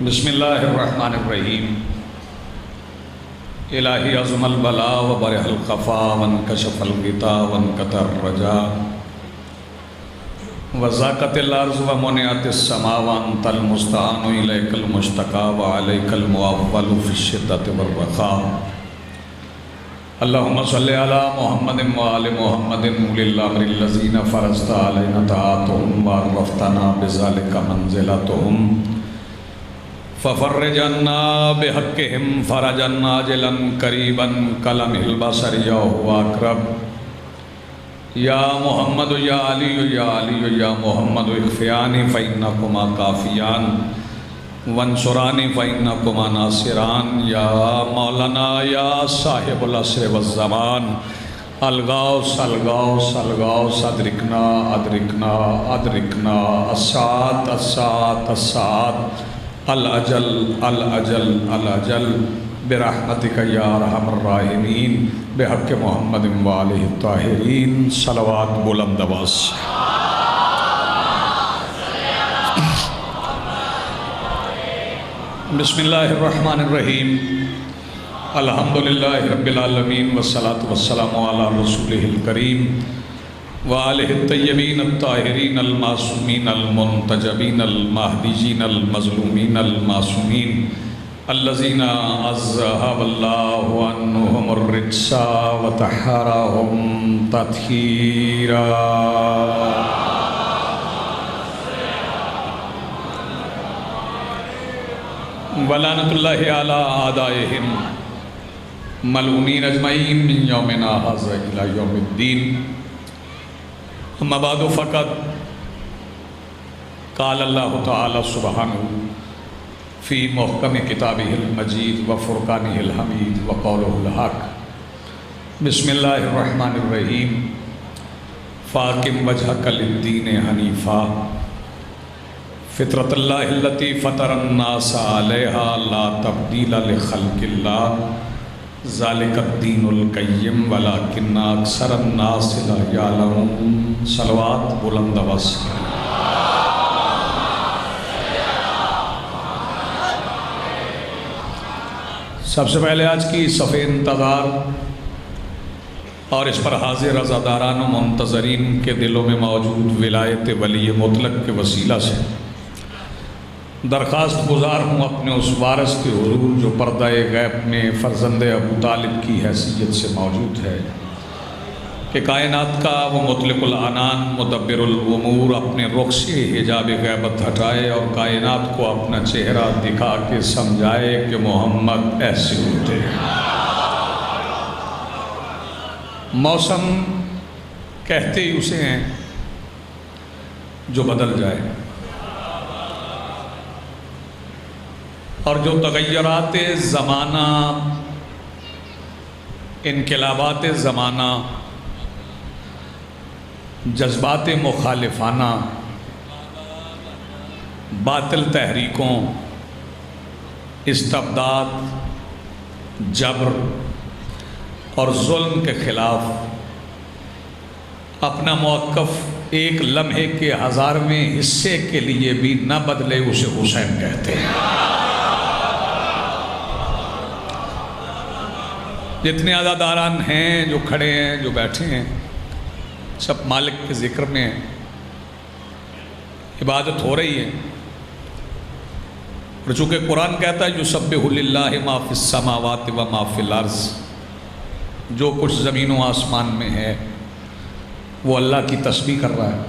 بسم اللہ الرحمن الرحیم۔ الہی عظم البلا وبرح الخفا وانکشف الغطا وانقطع الرجا وضاقت الارض ومنعت السماء وانت المستعان الیک المشتقى وعلیک المعول فی الشدۃ والرخاء۔ اللہم صلی علی محمد وآل محمد اولی الامر الذین فرضت علینا طاعتهم وعرفتنا بذلک منزلتهم ففرج عنا بحقهم فرجا عاجلا قریبا کلمح البصر یا هو اقرب۔ یا محمد یا علی یا علی یا محمد اخفیانی فإنکما کافیان وانصرانی فإنکما ناصران۔ یا مولانا یا صاحب العصر والزمان الغوث الغوث الغوث ادرکنا ادرکنا ادرکنا الساعة الساعة الساعة الأجل الأجل الأجل برحمتک یا ارحم الراحمین بحق محمد وآلہ الطاہرین۔ صلوات بلند آواز۔ بسم اللہ الرحمن الرحیم۔ الحمدللہ رب العالمین والصلاة والسلام علی رسولہ الکریم وآلہ الطیبین الطاہرین المعصومین المنتجبین المہدیین المظلومین المعصومین الذین اذہب اللہ عنہم الرجس وطہرہم تطہیرا۔ ولعنۃ اللہ علی اعدائہم ملعونین اجمعین من یومنا ھذا الی یوم الدین۔ اما بعد فقط قال اللہ تعالی سبحانہ فی محکم کتابہ المجید وفرقانہ الحمید وقولہ الحق۔ بسم اللہ الرحمن الرحیم۔ فاقم وجہک للدین حنیفا فطرۃ اللہ التی فطر الناس علیہا لا تبدیل لخلق اللہ ذالک الدین القیم ولکن اکثر الناس لا یعلمون۔ صلوات بلند آواز۔ سب سے پہلے آج کی صف انتظار اور اس پر حاضر عزاداران و منتظرین کے دلوں میں موجود ولایت ولی مطلق کے وسیلہ سے درخواست گزار ہوں اپنے اس وارث کے حضور جو پردہ غیب میں فرزند ابو طالب کی حیثیت سے موجود ہے کہ کائنات کا وہ مطلق العنان مدبر الامور اپنے رخ سے حجاب غیبت ہٹائے اور کائنات کو اپنا چہرہ دکھا کے سمجھائے کہ محمد ایسے ہوتے ہیں۔ موسم کہتے ہی اسے ہیں جو بدل جائے، اور جو تغیرات زمانہ انقلابات زمانہ جذبات مخالفانہ باطل تحریکوں استبداد جبر اور ظلم کے خلاف اپنا موقف ایک لمحے کے 1000ویں حصے کے لیے بھی نہ بدلے اسے حسین کہتے ہیں۔ جتنے عزاداران ہیں جو کھڑے ہیں جو بیٹھے ہیں سب مالک کے ذکر میں ہیں، عبادت ہو رہی ہے، اور چونکہ قرآن کہتا ہے یسبح للہ ما فی السماوات و ما فی الارض، جو کچھ زمین و آسمان میں ہے وہ اللہ کی تسبیح کر رہا ہے،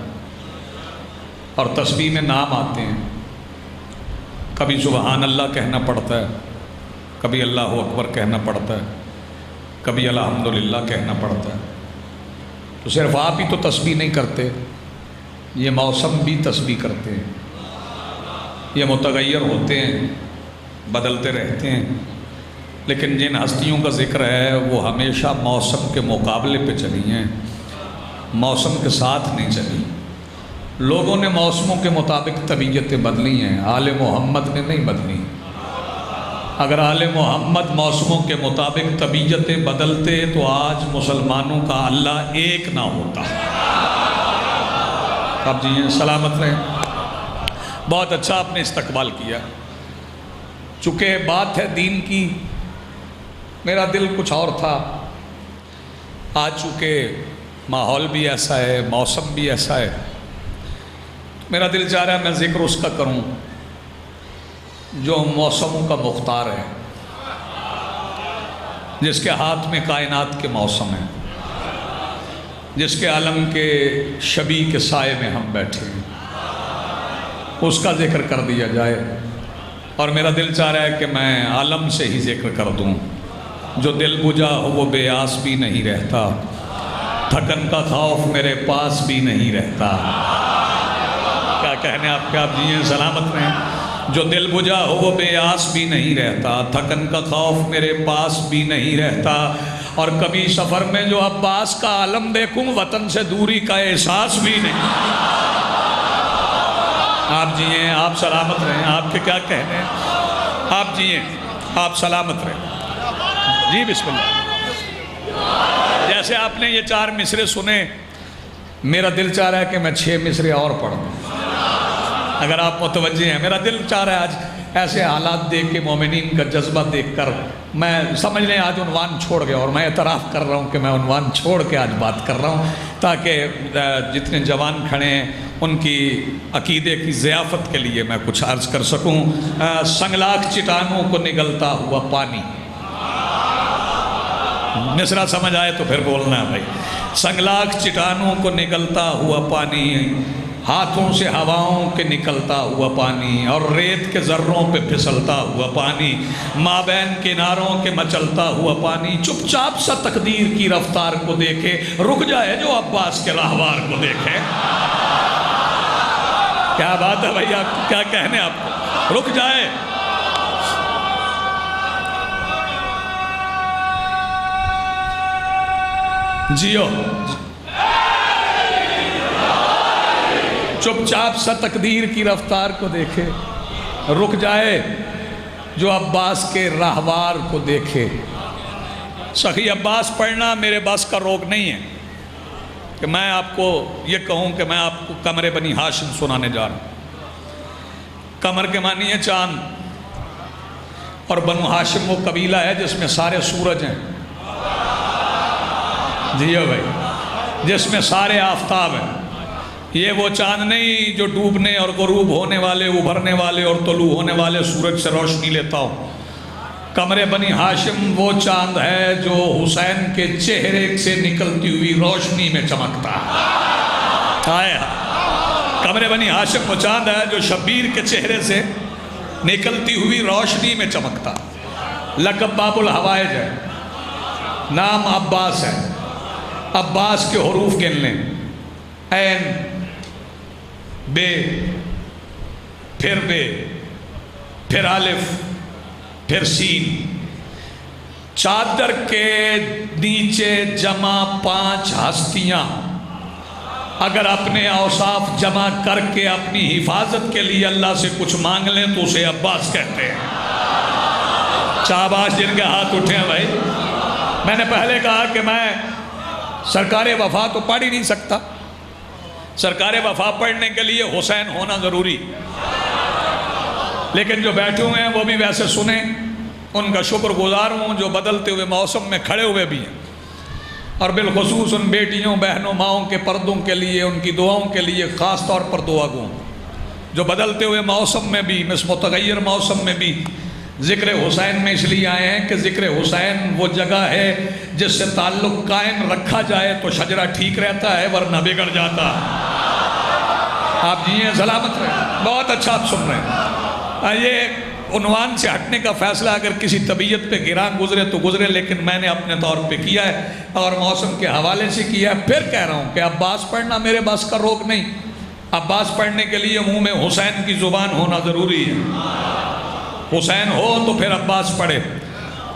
اور تسبیح میں نام آتے ہیں، کبھی سبحان اللہ کہنا پڑتا ہے، کبھی اللہ اکبر کہنا پڑتا ہے، کبھی الحمدللہ کہنا پڑتا ہے۔ تو صرف آپ ہی تو تسبیح نہیں کرتے، یہ موسم بھی تسبیح کرتے ہیں، یہ متغیر ہوتے ہیں، بدلتے رہتے ہیں، لیکن جن ہستیوں کا ذکر ہے وہ ہمیشہ موسم کے مقابلے پہ چلی ہیں، موسم کے ساتھ نہیں چلی۔ لوگوں نے موسموں کے مطابق طبیعتیں بدلی ہیں، آل محمد نے نہیں بدلی۔ اگر آل محمد موسموں کے مطابق طبیعتیں بدلتے تو آج مسلمانوں کا اللہ ایک نہ ہوتا۔ آپ جی سلامت رہیں۔ بہت اچھا آپ نے استقبال کیا۔ چونکہ بات ہے دین کی، میرا دل کچھ اور تھا، آج چونکہ ماحول بھی ایسا ہے، موسم بھی ایسا ہے، میرا دل چاہ رہا ہے میں ذکر اس کا کروں جو موسموں کا مختار ہے، جس کے ہاتھ میں کائنات کے موسم ہیں، جس کے عالم کے شبیہ کے سائے میں ہم بیٹھے ہیں، اس کا ذکر کر دیا جائے۔ اور میرا دل چاہ رہا ہے کہ میں عالم سے ہی ذکر کر دوں۔ جو دل بجھا ہو وہ بے آس بھی نہیں رہتا، تھکن کا خوف میرے پاس بھی نہیں رہتا۔ کیا کہنے آپ کے، آپ جیئیں سلامت رہیں۔ جو دل بجھا ہو وہ بے آس بھی نہیں رہتا، تھکن کا خوف میرے پاس بھی نہیں رہتا، اور کبھی سفر میں جو عباس کا عالم دیکھوں وطن سے دوری کا احساس بھی نہیں۔ آپ جیئیں، آپ سلامت رہیں، آپ کے کیا کہنے ہیں، آپ جیئیں، آپ سلامت رہیں۔ جی بسم اللہ۔ جیسے آپ نے یہ 4 مصرے سنے، میرا دل چاہ رہا ہے کہ میں 6 مصرے اور پڑھوں، اگر آپ متوجہ ہیں۔ میرا دل چاہ رہا ہے آج ایسے حالات دیکھ کے، مومنین کا جذبہ دیکھ کر، میں سمجھ لیں آج عنوان چھوڑ گیا، اور میں اعتراف کر رہا ہوں کہ میں عنوان چھوڑ کے آج بات کر رہا ہوں، تاکہ جتنے جوان کھڑے ہیں ان کی عقیدے کی ضیافت کے لیے میں کچھ عرض کر سکوں۔ سنگلاخ چٹانوں کو نگلتا ہوا پانی، مصرع سمجھ آئے تو پھر بولنا ہے بھائی۔ سنگلاخ چٹانوں کو نگلتا ہوا پانی، ہاتھوں سے ہواؤں کے نکلتا ہوا پانی، اور ریت کے ذروں پہ پھسلتا ہوا پانی، مابین کناروں کے مچلتا ہوا پانی، چپ چاپ سا تقدیر کی رفتار کو دیکھے، رک جائے جو عباس کے راہوار کو دیکھے۔ کیا بات ہے بھائی، آپ کیا کہنے، آپ کو رک جائے۔ جیو، چپ چاپ سا تقدیر کی رفتار کو دیکھے، رک جائے جو عباس کے راہوار کو دیکھے۔ سخی عباس پڑھنا میرے بس کا روک نہیں ہے کہ میں آپ کو یہ کہوں کہ میں آپ کو قمر بنی ہاشم سنانے جا رہا ہوں۔ قمر کے معنی ہے چاند، اور بنو ہاشم وہ قبیلہ ہے جس میں سارے سورج ہیں، جی بھائی، جس میں سارے آفتاب ہیں۔ یہ وہ چاند نہیں جو ڈوبنے اور غروب ہونے والے، ابھرنے والے اور طلوع ہونے والے سورج سے روشنی لیتا ہو۔ قمر بنی ہاشم وہ چاند ہے جو حسین کے چہرے سے نکلتی ہوئی روشنی میں چمکتا ہے۔ قمر بنی ہاشم وہ چاند ہے جو شبیر کے چہرے سے نکلتی ہوئی روشنی میں چمکتا۔ لقب باب الحوائج ہے، نام عباس ہے۔ عباس کے حروف گن لیں، عین، بے، پھر الف، پھر سین۔ چادر کے نیچے جمع 5 ہستیاں اگر اپنے اوصاف جمع کر کے اپنی حفاظت کے لیے اللہ سے کچھ مانگ لیں تو اسے عباس کہتے ہیں۔ شاباش جن کے ہاتھ اٹھے ہیں بھائی۔ میں نے پہلے کہا کہ میں سرکار وفا تو پڑھ ہی نہیں سکتا، سرکار وفا پڑھنے کے لیے حسین ہونا ضروری، لیکن جو بیٹھے ہوئے ہیں وہ بھی ویسے سنیں، ان کا شکر گزار ہوں جو بدلتے ہوئے موسم میں کھڑے ہوئے بھی ہیں، اور بالخصوص ان بیٹیوں، بہنوں، ماؤں کے پردوں کے لیے، ان کی دعاؤں کے لیے خاص طور پر دعا گوں، جو بدلتے ہوئے موسم میں بھی، اس متغیر موسم میں بھی ذکر حسین میں اس لیے آئے ہیں کہ ذکر حسین وہ جگہ ہے جس سے تعلق قائم رکھا جائے تو شجرہ ٹھیک رہتا ہے، ورنہ بگڑ جاتا۔ آپ جیئیں، سلامت رہیں، بہت اچھا آپ سن رہے ہیں۔ یہ عنوان سے ہٹنے کا فیصلہ اگر کسی طبیعت پہ گراں گزرے تو گزرے، لیکن میں نے اپنے طور پہ کیا ہے اور موسم کے حوالے سے کیا ہے۔ پھر کہہ رہا ہوں کہ عباس پڑھنا میرے بس کا روک نہیں، عباس پڑھنے کے لیے منہ میں حسین کی زبان ہونا ضروری ہے۔ حسین ہو تو پھر عباس پڑھے۔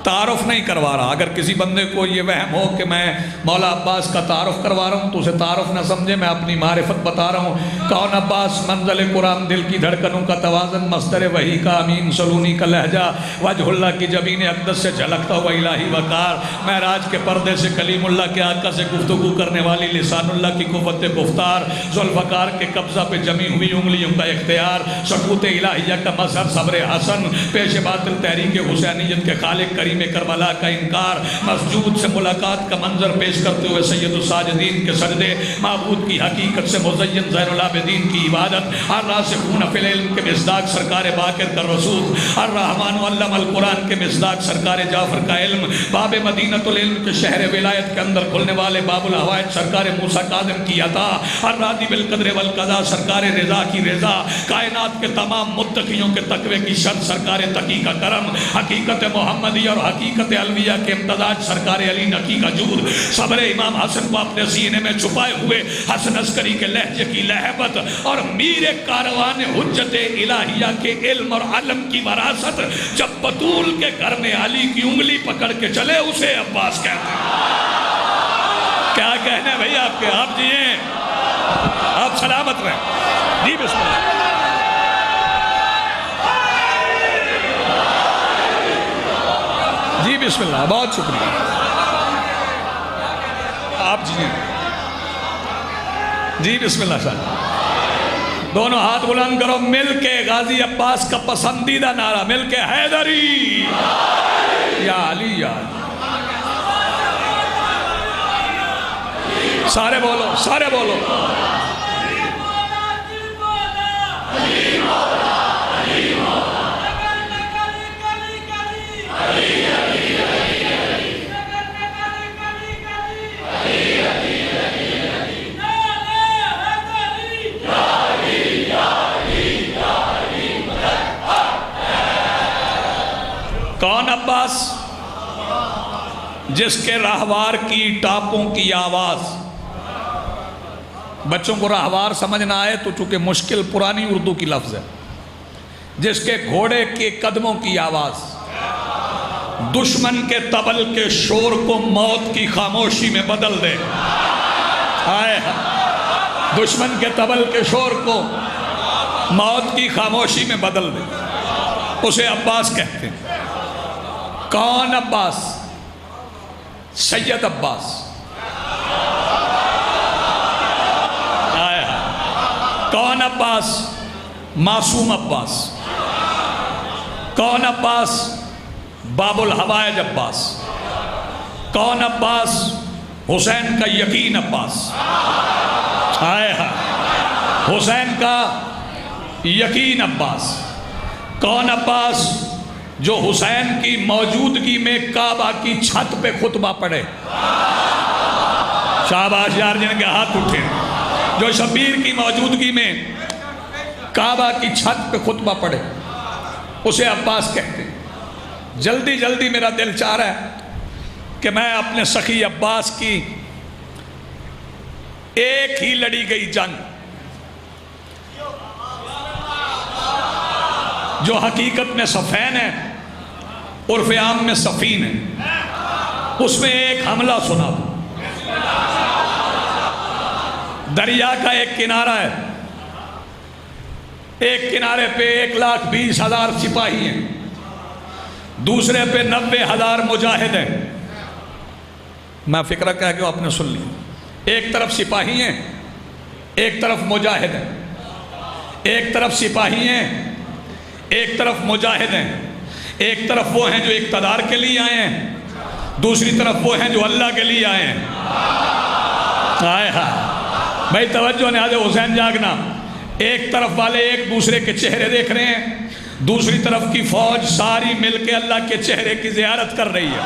تعارف نہیں کروا رہا. اگر کسی بندے کو یہ وہم ہو کہ میں مولا عباس کا تعارف کروا رہا ہوں تو اسے تعارف نہ سمجھے, میں اپنی معرفت بتا رہا ہوں. کون عباس منزل قرآن, دل کی دھڑکنوں کا توازن, مصدر وحی کا امین, سلونی کا لہجہ, وجہ اللہ کی جبین اقدس سے جھلکتا ہوا الہی وقار, معراج کے پردے سے کلیم اللہ کے آقا سے گفتگو کرنے والی لسان اللہ کی قوت گفتار, ذوالفقار کے قبضہ پہ جمی ہوئی انگلیوں کا اختیار, سکوت الہیہ کا مظہر صبر حسن, پیش باطل تحریک حسینیت کے خالق کریم کربلا کا انکار, مسجود سے ملاقات کا منظر پیش کرتے ہوئے سید الساجدین کے سجدے, معبود کی حقیقت سے مزین زین العابدین کی عبادت, الراسخون فی العلم کے مصداق سرکار باقر کا رسول, الرحمن علم القرآن کے مصداق سرکار جعفر کا علم, باب مدینۃ العلم کے شہر ولایت کے اندر کھلنے والے باب الحوائج سرکار موسیٰ کاظم کی عطا, الراضی بالقدر والقضاء سرکار رضا کی رضا, کائنات کے تمام متقیوں کے تقوی کی شرط سرکار تقی کا کرم, حقیقت محمدی اور حقیقت الویہ کے امتزاج سرکار علی نقی کا جود, صبر امام حسن کو اپنے سینے میں چھپائے ہوئے حسن عسکری کے لہجے کی لہبت, اور میر کاروان حجت الہیہ کے علم اور علم کی وراثت, جب بطول کے گھر میں علی کی انگلی پکڑ کے چلے اسے عباس کہتے ہیں. کیا کہنے بھئی آپ کے, آپ جیئے, آپ سلامت رہیں. جی بسم اللہ. جی بسم اللہ, بہت شکریہ. آپ جیئے. جی بسم اللہ صاحب. دونوں ہاتھ بلند کرو, مل کے غازی عباس کا پسندیدہ نعرہ, مل کے حیدری یا علی یا علی. سارے بولو, سارے بولو. کون عباس؟ جس کے راہوار کی ٹاپوں کی آواز, بچوں کو راہوار سمجھ نہ آئے تو چونکہ مشکل پرانی اردو کی لفظ ہے, جس کے گھوڑے کے قدموں کی آواز دشمن کے طبل کے شور کو موت کی خاموشی میں بدل دے. آئے دشمن کے طبل کے شور کو موت کی خاموشی میں بدل دے, اسے عباس کہتے ہیں. کون عباس؟ سید عباس. کون عباس؟ معصوم عباس. کون عباس؟ باب الحوائج عباس. کون عباس؟ حسین کا یقین عباس. حسین کا یقین عباس. کون عباس؟ جو حسین کی موجودگی میں کعبہ کی چھت پہ خطبہ پڑھے. شاباش یار جن کے ہاتھ اٹھے. جو شبیر کی موجودگی میں کعبہ کی چھت پہ خطبہ پڑھے, اسے عباس کہتے ہیں. جلدی جلدی میرا دل چاہ رہا ہے کہ میں اپنے سخی عباس کی ایک ہی لڑی گئی جنگ, جو حقیقت میں صفین ہے, عرف عام میں صفین ہے, اس میں ایک حملہ سنا. دریا کا ایک کنارہ ہے, ایک کنارے پہ 1,20,000 سپاہی ہیں, دوسرے پہ 90,000 مجاہد ہیں. میں فکرہ کہہ کے آپ نے سن لی. ایک طرف سپاہی ہیں, ایک طرف مجاہد ہیں. ایک طرف سپاہی ہیں, ایک طرف مجاہد ہیں. ایک طرف وہ ہیں جو اقتدار کے لیے آئے ہیں, دوسری طرف وہ ہیں جو اللہ کے لیے آئے ہیں. آئے بھائی توجہ نے, حضرت حسین جاگنا. ایک طرف والے ایک دوسرے کے چہرے دیکھ رہے ہیں, دوسری طرف کی فوج ساری مل کے اللہ کے چہرے کی زیارت کر رہی ہے.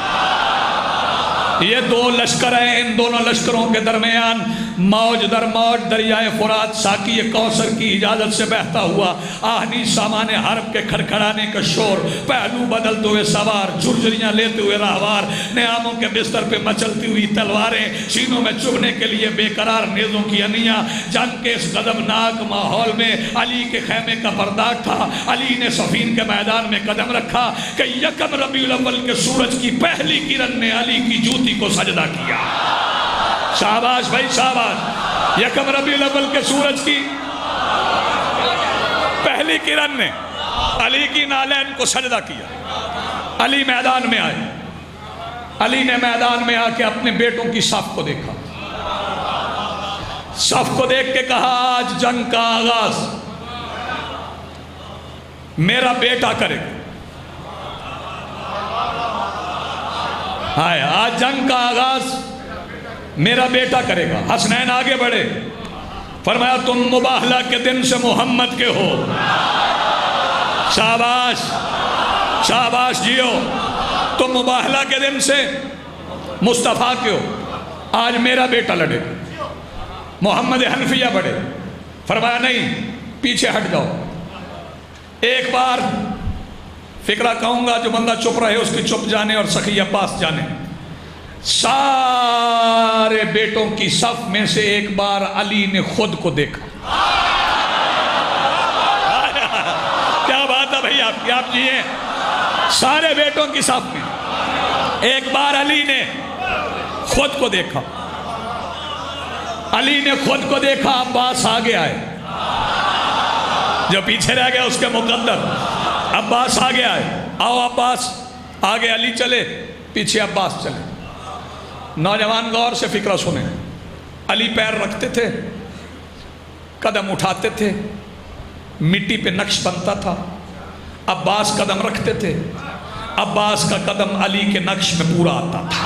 یہ دو لشکر ہیں, ان دونوں لشکروں کے درمیان موج در موج دریائے فرات ساقی کوثر کی اجازت سے بہتا ہوا، آہنی سامان حرب کے کھڑکھڑانے کا شور، پہلو بدلتے ہوئے سوار، جھرجھریاں لیتے ہوئے راہوار، نیاموں کے بستر پہ مچلتی ہوئی تلواریں، سینوں میں چبھنے کے لیے بے قرار نیزوں کی انیاں۔ جنگ کے اس غضبناک ماحول میں علی کے خیمے کا پردہ تھا۔ علی نے صفین کے میدان میں قدم رکھا کہ یکم ربیع الاول کے سورج کی پہلی کرن نے علی کی جوتی کو سجدہ کیا۔ شاباش بھائی شاباش، یکم ربیع الاول کے سورج کی پہلی کرن نے علی کی نالین کو سجدہ کیا۔ علی میدان میں آئے، علی نے میدان میں آ کے اپنے بیٹوں کی صف کو دیکھا، صف کو دیکھ کے کہا آج جنگ کا آغاز میرا بیٹا کرے گا۔ آج جنگ کا آغاز میرا بیٹا کرے گا۔ حسنین آگے بڑھے، فرمایا تم مباہلہ کے دن سے محمد کے ہو۔ شاباش شاباش جیو، تم مباہلہ کے دن سے مصطفیٰ کے ہو، آج میرا بیٹا لڑے گا۔ محمد حنفیہ بڑھے، فرمایا نہیں پیچھے ہٹ جاؤ، ایک بار فکرہ کہوں گا، جو بندہ چپ رہے اس کی چپ جانے اور سخی عباس جانے۔ سارے بیٹوں کی صف میں سے ایک بار علی نے خود کو دیکھا۔ کیا بات ہے بھئی آپ کی، آپ جی ہیں۔ سارے بیٹوں کی صف میں ایک بار علی نے خود کو دیکھا۔ علی نے خود کو دیکھا، عباس آگے آئے، جو پیچھے رہ گیا اس کے مقدر عباس آگے آئے۔ آؤ عباس آگے علی چلے، پیچھے عباس چلے۔ نوجوان غور سے فکرہ سنیں، علی پیر رکھتے تھے، قدم اٹھاتے تھے، مٹی پہ نقش بنتا تھا۔ عباس قدم رکھتے تھے، عباس کا قدم علی کے نقش میں پورا آتا تھا۔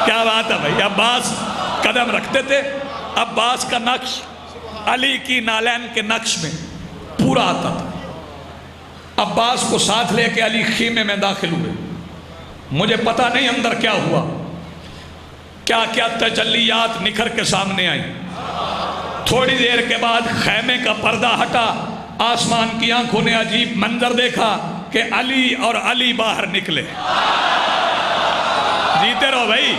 کیا بات ہے بھائی، عباس قدم رکھتے تھے، عباس کا نقش علی کی نالین کے نقش میں پورا آتا تھا۔ عباس کو ساتھ لے کے علی خیمے میں داخل ہوئے۔ مجھے پتہ نہیں اندر کیا ہوا، کیا کیا تجلیات نکھر کے سامنے آئی۔ تھوڑی دیر کے بعد خیمے کا پردہ ہٹا، آسمان کی آنکھوں نے عجیب منظر دیکھا کہ علی اور علی باہر نکلے۔ جیتے رہو بھائی،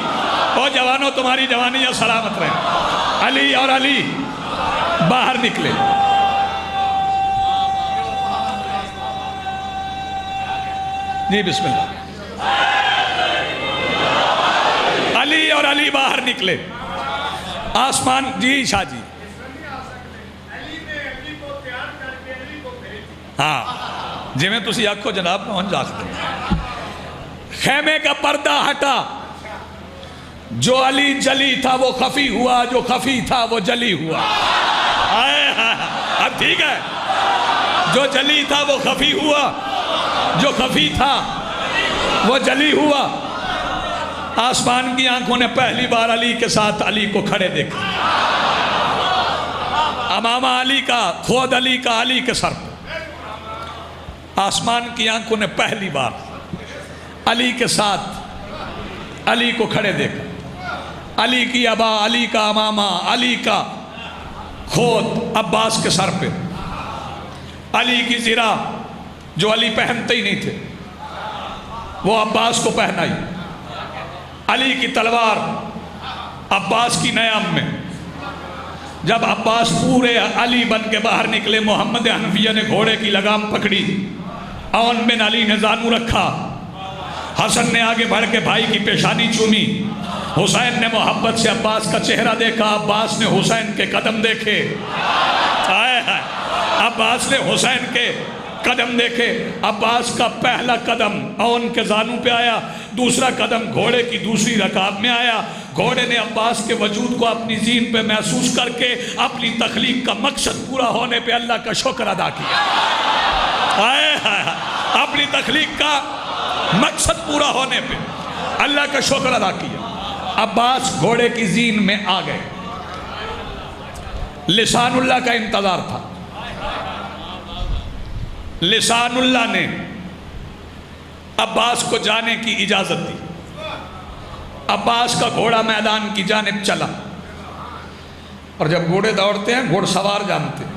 او جوانوں تمہاری جوانیاں سلامت رہے۔ علی اور علی باہر نکلے۔ جی بسم اللہ۔ علی اور علی باہر نکلے، آسمان، جی شاہ جی، ہاں جی میں تسی آکھو جناب پہنچ جاکتے۔ خیمے کا پردہ ہٹا، جو علی جلی تھا وہ خفی ہوا، جو خفی تھا وہ جلی ہوا۔ اب ٹھیک ہے، جو جلی تھا وہ خفی ہوا، جو خفی تھا وہ جلی ہوا۔ آسمان کی آنکھوں نے پہلی بار علی کے ساتھ علی کو کھڑے دیکھا، امامہ علی کا، خود علی کا علی کے سر پہ۔ آسمان کی آنکھوں نے پہلی بار علی کے ساتھ علی کو کھڑے دیکھا۔ علی کی ابا، علی کا امامہ، علی کا خود عباس کے سر پہ، علی کی زرہ جو علی پہنتے ہی نہیں تھے وہ عباس کو پہنائی، علی کی تلوار عباس کی نیام میں۔ جب عباس پورے علی بن کے باہر نکلے، محمد حنفیہ نے گھوڑے کی لگام پکڑی، اون بن علی نے زانو رکھا، حسن نے آگے بڑھ کے بھائی کی پیشانی چومی، حسین نے محبت سے عباس کا چہرہ دیکھا، عباس نے حسین کے قدم دیکھے، عباس نے حسین کے قدم دیکھے۔ عباس کا پہلا قدم اون کے زانو پہ آیا، دوسرا قدم گھوڑے کی دوسری رکاب میں آیا۔ گھوڑے نے عباس کے وجود کو اپنی زین پہ محسوس کر کے اپنی تخلیق کا مقصد پورا ہونے پہ اللہ کا شکر ادا کیا۔ اپنی تخلیق کا مقصد پورا ہونے پہ اللہ کا شکر ادا کیا۔ عباس گھوڑے کی زین میں آ گئے، لسان اللہ کا انتظار تھا۔ لسان اللہ نے عباس کو جانے کی اجازت دی۔ عباس کا گھوڑا میدان کی جانب چلا، اور جب گھوڑے دوڑتے ہیں گھوڑ سوار جانتے ہیں،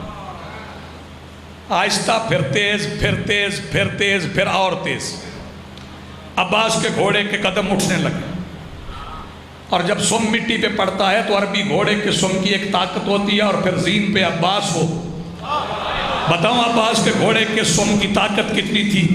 آہستہ پھر تیز، پھر تیز، پھر تیز، پھر اور تیز۔ عباس کے گھوڑے کے قدم اٹھنے لگے، اور جب سم مٹی پہ پڑتا ہے تو عربی گھوڑے کے سم کی ایک طاقت ہوتی ہے، اور پھر زین پہ عباس ہو۔ بتاؤں عباس کے گھوڑے کے سم کی طاقت کتنی تھی؟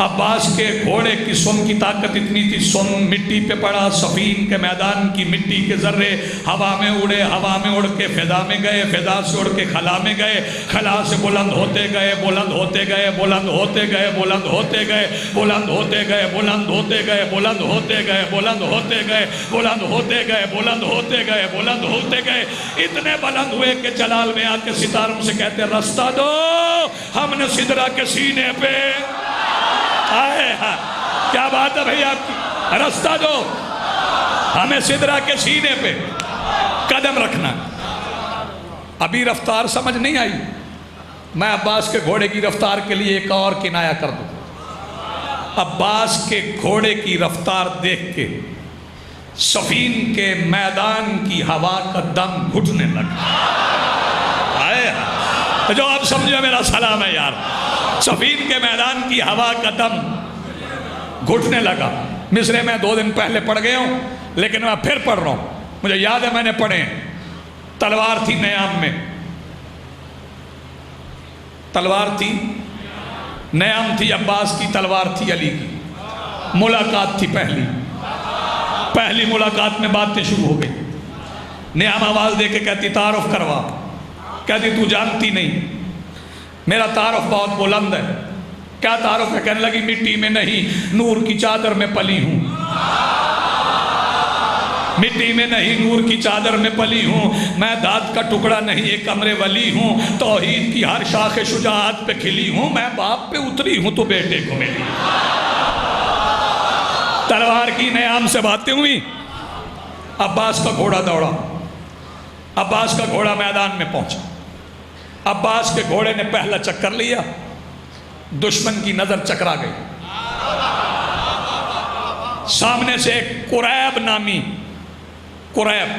عباس کے گھوڑے کی سم کی طاقت اتنی تھی، سم مٹی پہ پڑا، صفین کے میدان کی مٹی کے ذرے ہوا میں اڑے، ہوا میں اڑ کے فضا میں گئے، فضا سے اڑ کے خلا میں گئے، خلا سے بلند ہوتے گئے، بلند ہوتے گئے، بلند ہوتے گئے، بلند ہوتے گئے، بلند ہوتے گئے، بلند ہوتے گئے، بلند ہوتے گئے، بلند ہوتے گئے، بلند ہوتے گئے، بلند ہوتے گئے، بلند ہوتے گئے، اتنے بلند ہوئے کہ جلال میں آ کے ستاروں سے کہتے ہیں رستہ دو، ہم نے سدرہ کے سینے پہ آئے ہیں۔ کیا بات ہے بھئی آپ کی؟ رستہ دو، ہمیں سدرہ کے سینے پہ قدم رکھنا۔ ابھی رفتار سمجھ نہیں آئی؟ میں عباس کے گھوڑے کی رفتار کے لیے ایک اور کنایا کر دوں۔ عباس کے گھوڑے کی رفتار دیکھ کے صفین کے میدان کی ہوا کا دم گھٹنے لگا۔ جو آپ سمجھو میرا سلام ہے یار، صفین کے میدان کی ہوا کا دم گھٹنے لگا۔ مصرے میں 2 دن پہلے پڑھ گئے ہوں، لیکن میں پھر پڑھ رہا ہوں، مجھے یاد ہے میں نے پڑھے ہیں۔ تلوار تھی نیام میں، تلوار تھی، نیام تھی عباس کی، تلوار تھی علی کی۔ ملاقات تھی پہلی ملاقات میں باتیں شروع ہو گئی۔ نیام آواز دے کے کہتی تعارف کروا، کہتی تو جانتی نہیں، میرا تعارف بہت بلند ہے۔ کیا تعارف ہے؟ کہنے لگی مٹی میں نہیں نور کی چادر میں پلی ہوں، مٹی میں نہیں نور کی چادر میں پلی ہوں، میں داد کا ٹکڑا نہیں ایک امر ولی ہوں، توحید کی ہر شاخ شجاعت پہ کھلی ہوں، میں باپ پہ اتری ہوں تو بیٹے کو ملی۔ تلوار کی نیام سے باتیں ہوئی۔ عباس کا گھوڑا دوڑا، عباس کا گھوڑا میدان میں پہنچا۔ عباس کے گھوڑے نے پہلا چکر لیا، دشمن کی نظر چکرا گئی۔ سامنے سے ایک قریب نامی، قریب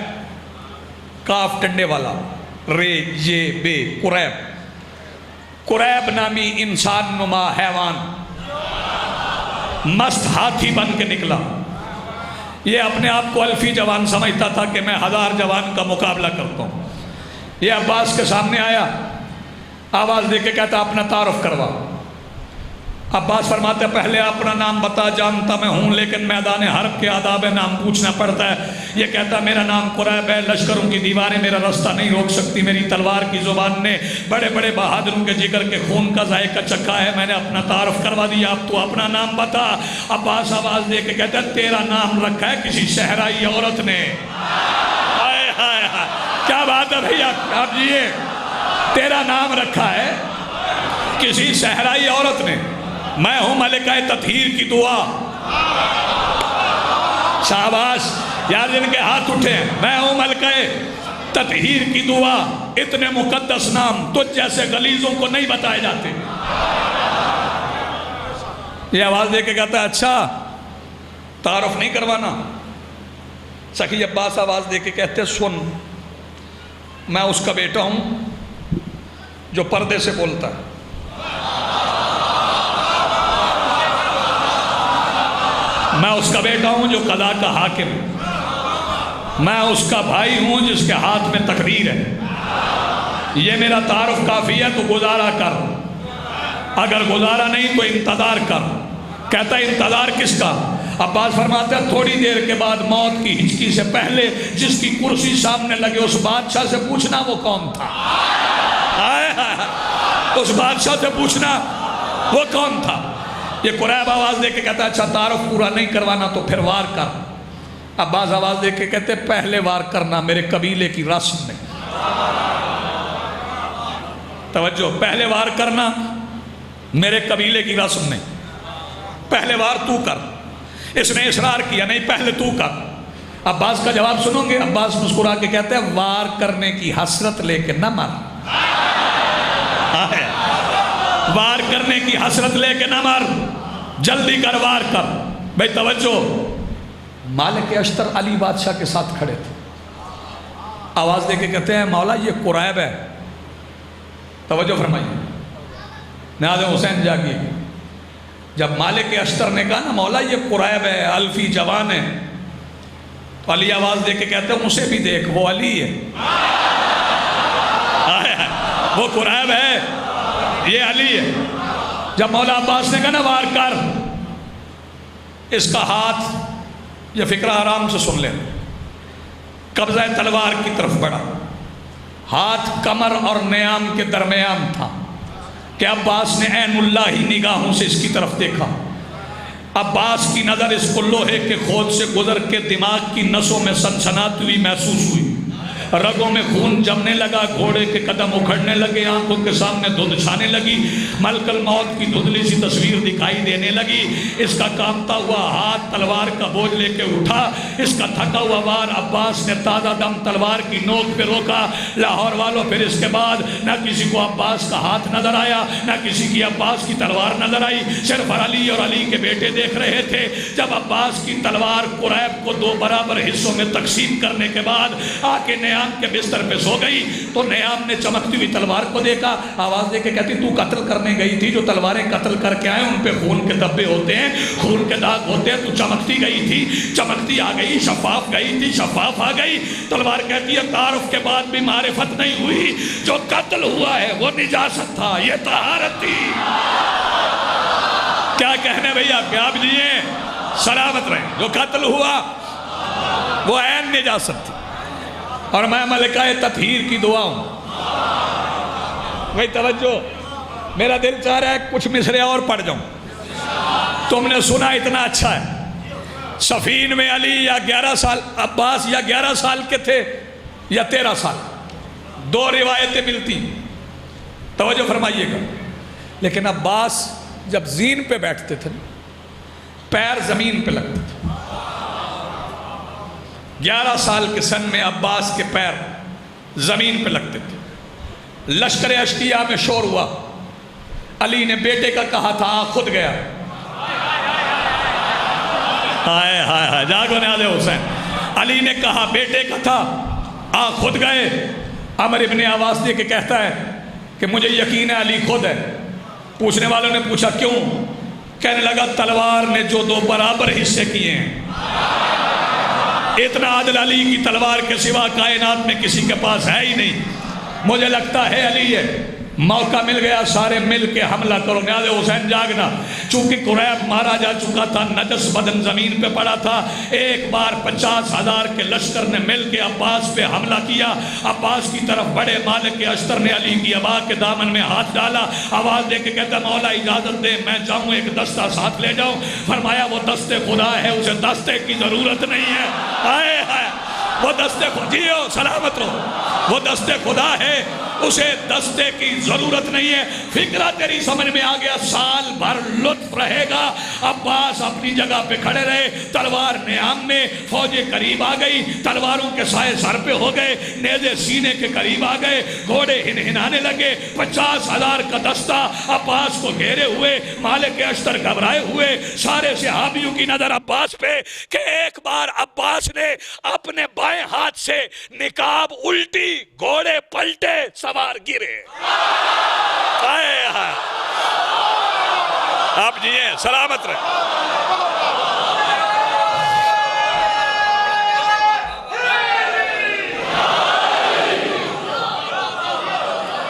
کاف ٹنڈے والا، رے یہ بے، قریب نامی انسان نما حیوان مست ہاتھی بن کے نکلا۔ یہ اپنے آپ کو الفی جوان سمجھتا تھا کہ میں 1000 جوان کا مقابلہ کرتا ہوں۔ یہ عباس کے سامنے آیا، آواز دے کے کہتا اپنا تعارف کروا۔ عباس فرماتے پہلے اپنا نام بتا، جانتا میں ہوں لیکن میدان حرب کے آداب نام پوچھنا پڑتا ہے۔ یہ کہتا میرا نام قریب ہے، لشکروں کی دیواریں میرا رستہ نہیں روک سکتی، میری تلوار کی زبان نے بڑے بڑے بہادروں کے جگر کے خون کا ذائقہ چکھا ہے، میں نے اپنا تعارف کروا دیا، اب تو اپنا نام بتا۔ عباس آواز دے کے کہتا تیرا نام رکھا ہے کسی صحرائی عورت نے۔ ہائے ہائے ہائے، کیا بات ہے بھیا، آپ جیے، تیرا نام رکھا ہے کسی صحرائی عورت نے، میں ہوں ملکہ تطہیر کی دعا۔ شاباش یار جن کے ہاتھ اٹھے، میں ہوں ملکہ تطہیر کی دعا۔ اتنے مقدس نام تجھ جیسے غلیظوں کو نہیں بتائے جاتے۔ یہ آواز دے کے کہتا ہے اچھا تعارف نہیں کروانا؟ سخی عباس آواز دے کے کہتے سن، میں اس کا بیٹا ہوں جو پردے سے بولتا ہے، میں اس کا بیٹا ہوں جو قضا کا حاکم ہے، میں اس کا بھائی ہوں جس کے ہاتھ میں تقریر ہے۔ یہ میرا تعارف کافی ہے تو گزارا کر، اگر گزارا نہیں تو انتظار کر۔ کہتا ہے انتظار کس کا؟ عباس فرماتے ہیں تھوڑی دیر کے بعد موت کی ہچکی سے پہلے جس کی کرسی سامنے لگے اس بادشاہ سے پوچھنا وہ کون تھا۔ اس بادشاہ سے پوچھنا وہ کون تھا۔ یہ قریب آواز دے کے کہتا ہے اچھا تعارف پورا نہیں کروانا تو پھر وار کر۔ عباس آواز دے کے کہتے پہلے وار کرنا میرے قبیلے کی رسم نہیں۔ توجہ، پہلے وار کرنا میرے قبیلے کی رسم نہیں، پہلے وار تو کر۔ اس نے اصرار کیا نہیں پہلے تو کر۔ عباس کا جواب سنو گے، عباس مسکرا کے کہتے ہیں وار کرنے کی حسرت لے کے نہ مر، وار کرنے کی حسرت لے کے نہ مر، جلدی کر وار کر۔ بھئی توجہ، مالک اشتر علی بادشاہ کے ساتھ کھڑے تھے، آواز دے کے کہتے ہیں مولا یہ قریب ہے، توجہ فرمائیے، ناظم حسین جاگیے، جب مالک اشتر نے کہا نا مولا یہ قریب ہے، الفی جوان ہے، تو علی آواز دے کے کہتے ہیں اسے بھی دیکھ، وہ علی ہے، وہ قریب ہے، یہ علی ہے۔ جب مولا عباس نے کہا نا وار کر، اس کا ہاتھ، یہ فکرہ آرام سے سن لیں، قبضہ تلوار کی طرف بڑھا، ہاتھ کمر اور نیام کے درمیان تھا کہ عباس نے عین اللہ ہی نگاہوں سے اس کی طرف دیکھا۔ عباس کی نظر اس کو لوہے کے خود سے گزر کے دماغ کی نسوں میں سنسناتی ہوئی محسوس ہوئی، رگوں میں خون جمنے لگا، گھوڑے کے قدم اکھڑنے لگے، آنکھوں کے سامنے دھند چھانے لگی، ملک الموت کی دھندلی سی تصویر دکھائی دینے لگی۔ اس کا کانپتا ہوا ہاتھ تلوار کا بوجھ لے کے اٹھا، اس کا تھکا ہوا وار عباس نے تازہ دم تلوار کی نوک پہ روکا۔ لاہور والوں پھر اس کے بعد نہ کسی کو عباس کا ہاتھ نظر آیا، نہ کسی کی عباس کی تلوار نظر آئی، صرف علی اور علی کے بیٹے دیکھ رہے تھے۔ جب عباس کی تلوار قریب کو دو برابر حصوں میں تقسیم کرنے کے بعد آ کے نیام کے بستر پہ سو گئی تو نیام نے چمکتی ہوئی تلوار کو دیکھا، آواز دے کے کہتی تو قتل کرنے گئی تھی، جو تلواریں قتل کر کے آئے ان پہ خون کے دھبے ہوتے ہیں، خون کے داغ ہوتے ہیں، تو چمکتی گئی تھی، چمکتی آ گئی، شفاف گئی تھی، شفاف آ گئی۔ تلوار کہتی ہے تعارف کے بعد بھی معرفت نہیں ہوئی، جو قتل ہوا ہے وہ نجاست تھا، یہ طہارت تھی۔ کیا کہنے بھیا، آپ دیئے سلامت رہیں، جو قتل ہوا وہ عین نجاست تھی۔ اور میں ملکہ تطہیر کی دعا ہوں، بھئی توجہ، میرا دل چاہ رہا ہے کچھ مصرے اور پڑھ جاؤں۔ تم نے سنا اتنا اچھا ہے، صفین میں علی یا 11 سال، عباس یا 11 سال کے تھے یا 13 سال، دو روایتیں ملتی، توجہ فرمائیے گا۔ لیکن عباس جب زین پہ بیٹھتے تھے پیر زمین پہ لگتے تھے۔ 11 سال کے سن میں عباس کے پیر زمین پہ لگتے تھے۔ لشکر اشقیاء میں شور ہوا، علی نے بیٹے کا کہا تھا آ خود گیا، ہائے ہائے ہائے جاگو نیاز حسین، علی نے کہا بیٹے کا تھا آ خود گئے۔ عمر ابن آواز دے کے کہتا ہے کہ مجھے یقین ہے علی خود ہے۔ پوچھنے والوں نے پوچھا کیوں؟ کہنے لگا تلوار نے جو دو برابر حصے کیے ہیں، اتنا عدل علی کی تلوار کے سوا کائنات میں کسی کے پاس ہے ہی نہیں، مجھے لگتا ہے علی ہے۔ موقع مل گیا، سارے مل کے حملہ کرو۔ نیاز حسین جاگنا، چونکہ قریب مارا جا چکا تھا، نجس بدن زمین پہ پڑا تھا، ایک بار 50,000 کے لشکر نے مل کے عباس پہ حملہ کیا۔ عباس کی طرف بڑے، مالک اشتر نے علی کی ابا کے دامن میں ہاتھ ڈالا، آواز دے کے کہتا مولا اجازت دے میں جاؤں، ایک دستہ ساتھ لے جاؤں۔ فرمایا وہ دستے خدا ہے، اسے دستے کی ضرورت نہیں ہے۔ آئے آئے وہ دستے جیو سلامت رہو، وہ دستے خدا ہے، اسے دستے کی ضرورت نہیں ہے۔ فکرہ تیری سمجھ میں آ گیا، سال بھر لطف رہے گا۔ عباس اپنی جگہ پہ کھڑے رہے، تلوار نیام میں، فوجیں قریب آ گئی، تلواروں کے سائے سر پہ ہو گئے، نیزے سینے کے قریب آ گئے، گھوڑے ہنہنانے لگے۔ 50,000 کا دستہ عباس کو گھیرے ہوئے، مالک اشتر گھبرائے ہوئے، سارے صحابیوں کی نظر عباس پہ کہ ایک بار عباس نے اپنے بائیں ہاتھ سے نقاب الٹی، گھوڑے پلٹے، سوار گرے۔ آپ جیئے سلامت رہے۔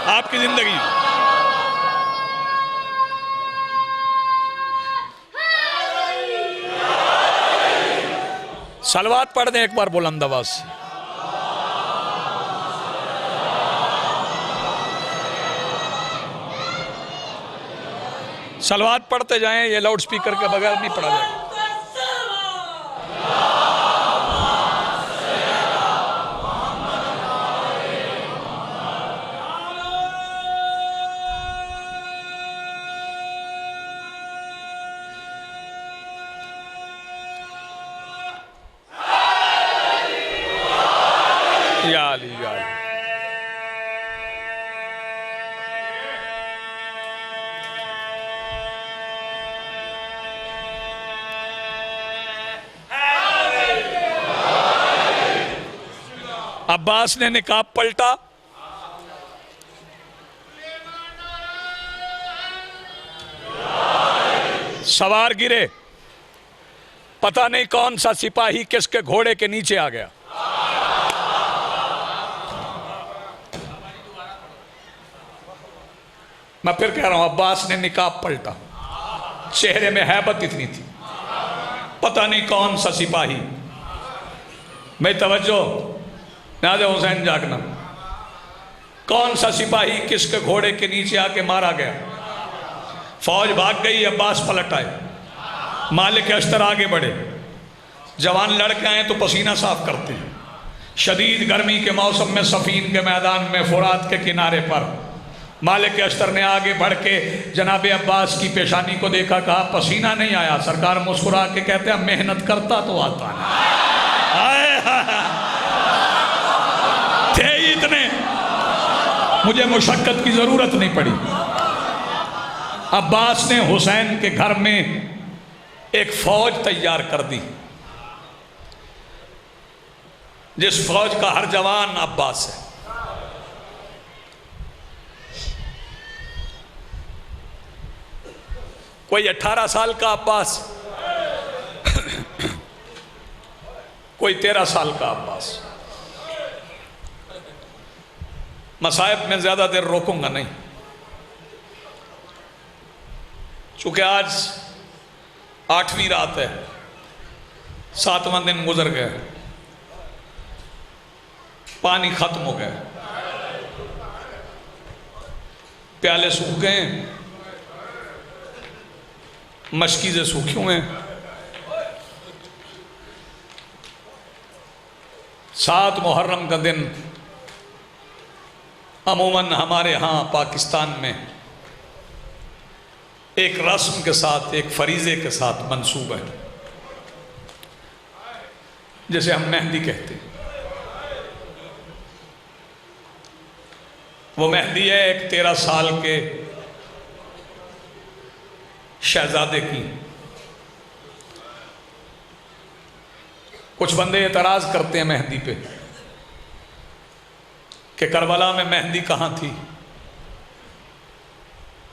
آپ کی زندگی صلوات پڑھ دیں ایک بار بلند آواز سے۔ صلوات پڑھتے جائیں، یہ لاؤڈ سپیکر کے بغیر نہیں پڑھا جائے گا۔ یا علی یا علی۔ عباس نے نقاب پلٹا، سوار گرے، پتہ نہیں کون سا سپاہی کس کے گھوڑے کے نیچے آ گیا۔ میں پھر کہہ رہا ہوں، عباس نے نقاب پلٹا، چہرے میں ہیبت اتنی تھی، پتہ نہیں کون سا سپاہی، میں توجہ ناز حسین جاگنا، کون سا سپاہی کس کے گھوڑے کے نیچے آ کے مارا گیا۔ فوج بھاگ گئی، عباس پلٹ آئے، مالک اشتر آگے بڑھے، جوان لڑکے آئے تو پسینہ صاف کرتے ہیں، شدید گرمی کے موسم میں صفین کے میدان میں فرات کے کنارے پر مالک اشتر نے آگے بڑھ کے جناب عباس کی پیشانی کو دیکھا، کہا پسینہ نہیں آیا۔ سرکار مسکرا کے کہتے ہیں محنت کرتا تو آتا ہے، تھے اتنے، مجھے مشقت کی ضرورت نہیں پڑی۔ عباس نے حسین کے گھر میں ایک فوج تیار کر دی، جس فوج کا ہر جوان عباس ہے۔ کوئی 18 سال کا عباس، کوئی 13 سال کا عباس۔ مصائب میں زیادہ دیر روکوں گا نہیں، چونکہ آج 8ویں رات ہے، 7واں دن گزر گیا، پانی ختم ہو گیا، پیالے سوکھ گئے، مشکیزیں سوکھی ہوئے ہیں۔ 7 محرم کا دن عموماً ہمارے ہاں پاکستان میں ایک رسم کے ساتھ، ایک فریضے کے ساتھ منسوب ہے، جسے ہم مہندی کہتے ہیں۔ وہ مہندی ہے ایک 13 سال کے شہزادے کی۔ کچھ بندے اعتراض کرتے ہیں مہندی پہ کہ کربلا میں مہندی کہاں تھی؟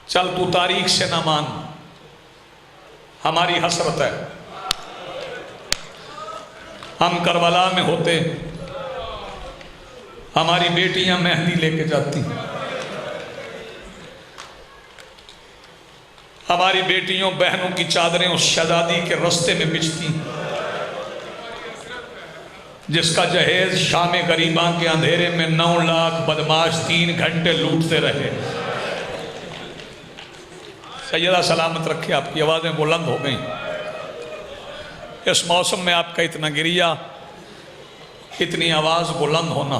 چل تو تاریخ سے نہ مان، ہماری حسرت ہے، ہم کربلا میں ہوتے، ہماری بیٹیاں مہندی لے کے جاتی، ہماری بیٹیوں بہنوں کی چادریں اس شہزادی کے رستے میں بچھتی جس کا جہیز شام غریباں کے اندھیرے میں 9 لاکھ بدماش 3 گھنٹے لوٹتے رہے۔ سیدہ سلامت رکھے، آپ کی آوازیں بلند ہو گئیں۔ اس موسم میں آپ کا اتنا گریہ، اتنی آواز بلند ہونا،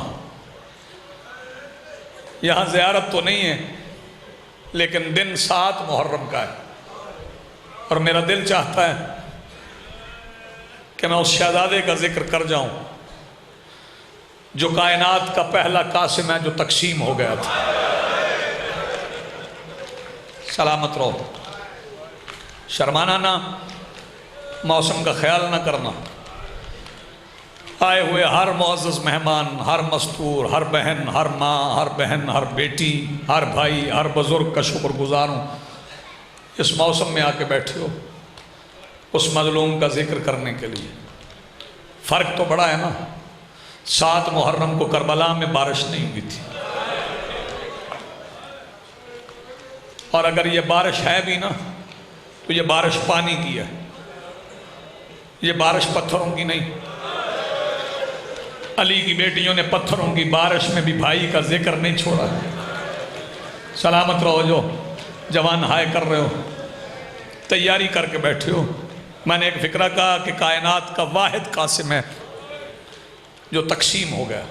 یہاں زیارت تو نہیں ہے لیکن دن 7 محرم کا ہے، اور میرا دل چاہتا ہے کہ میں اس شہزادے کا ذکر کر جاؤں جو کائنات کا پہلا قاسم ہے، جو تقسیم ہو گیا تھا۔ سلامت رہو، شرمانا نہ، موسم کا خیال نہ کرنا۔ آئے ہوئے ہر معزز مہمان، ہر مستور، ہر بہن، ہر ماں، ہر بہن، ہر بیٹی، ہر بھائی، ہر بزرگ کا شکر گزار ہوں اس موسم میں آ کے بیٹھے ہو اس مظلوم کا ذکر کرنے کے لیے۔ فرق تو بڑا ہے نا، 7 محرم کو کربلا میں بارش نہیں ہوئی تھی، اور اگر یہ بارش ہے بھی نا تو یہ بارش پانی کی ہے، یہ بارش پتھروں کی نہیں۔ علی کی بیٹیوں نے پتھروں کی بارش میں بھی بھائی کا ذکر نہیں چھوڑا۔ سلامت رہو، جو جوان ہائے کر رہے ہو، تیاری کر کے بیٹھے ہو۔ میں نے ایک فکرہ کہا کہ کائنات کا واحد قاسم ہے جو تقسیم ہو گیا۔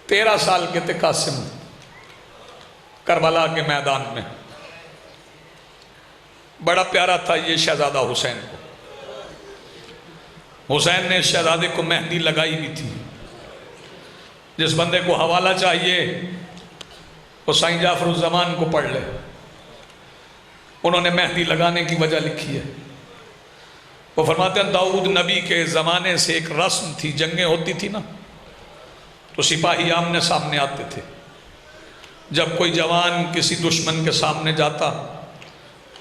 13 سال کے تھے قاسم کربلا کے میدان میں، بڑا پیارا تھا یہ شہزادہ حسین کو۔ حسین نے اس شہزادے کو مہندی لگائی بھی تھی۔ جس بندے کو حوالہ چاہیے وہ سائیں جعفر الزمان کو پڑھ لے، انہوں نے مہندی لگانے کی وجہ لکھی ہے۔ وہ فرماتے ہیں داؤد نبی کے زمانے سے ایک رسم تھی، جنگیں ہوتی تھی نا تو سپاہی آمنے سامنے آتے تھے. جب کوئی جوان کسی دشمن کے سامنے جاتا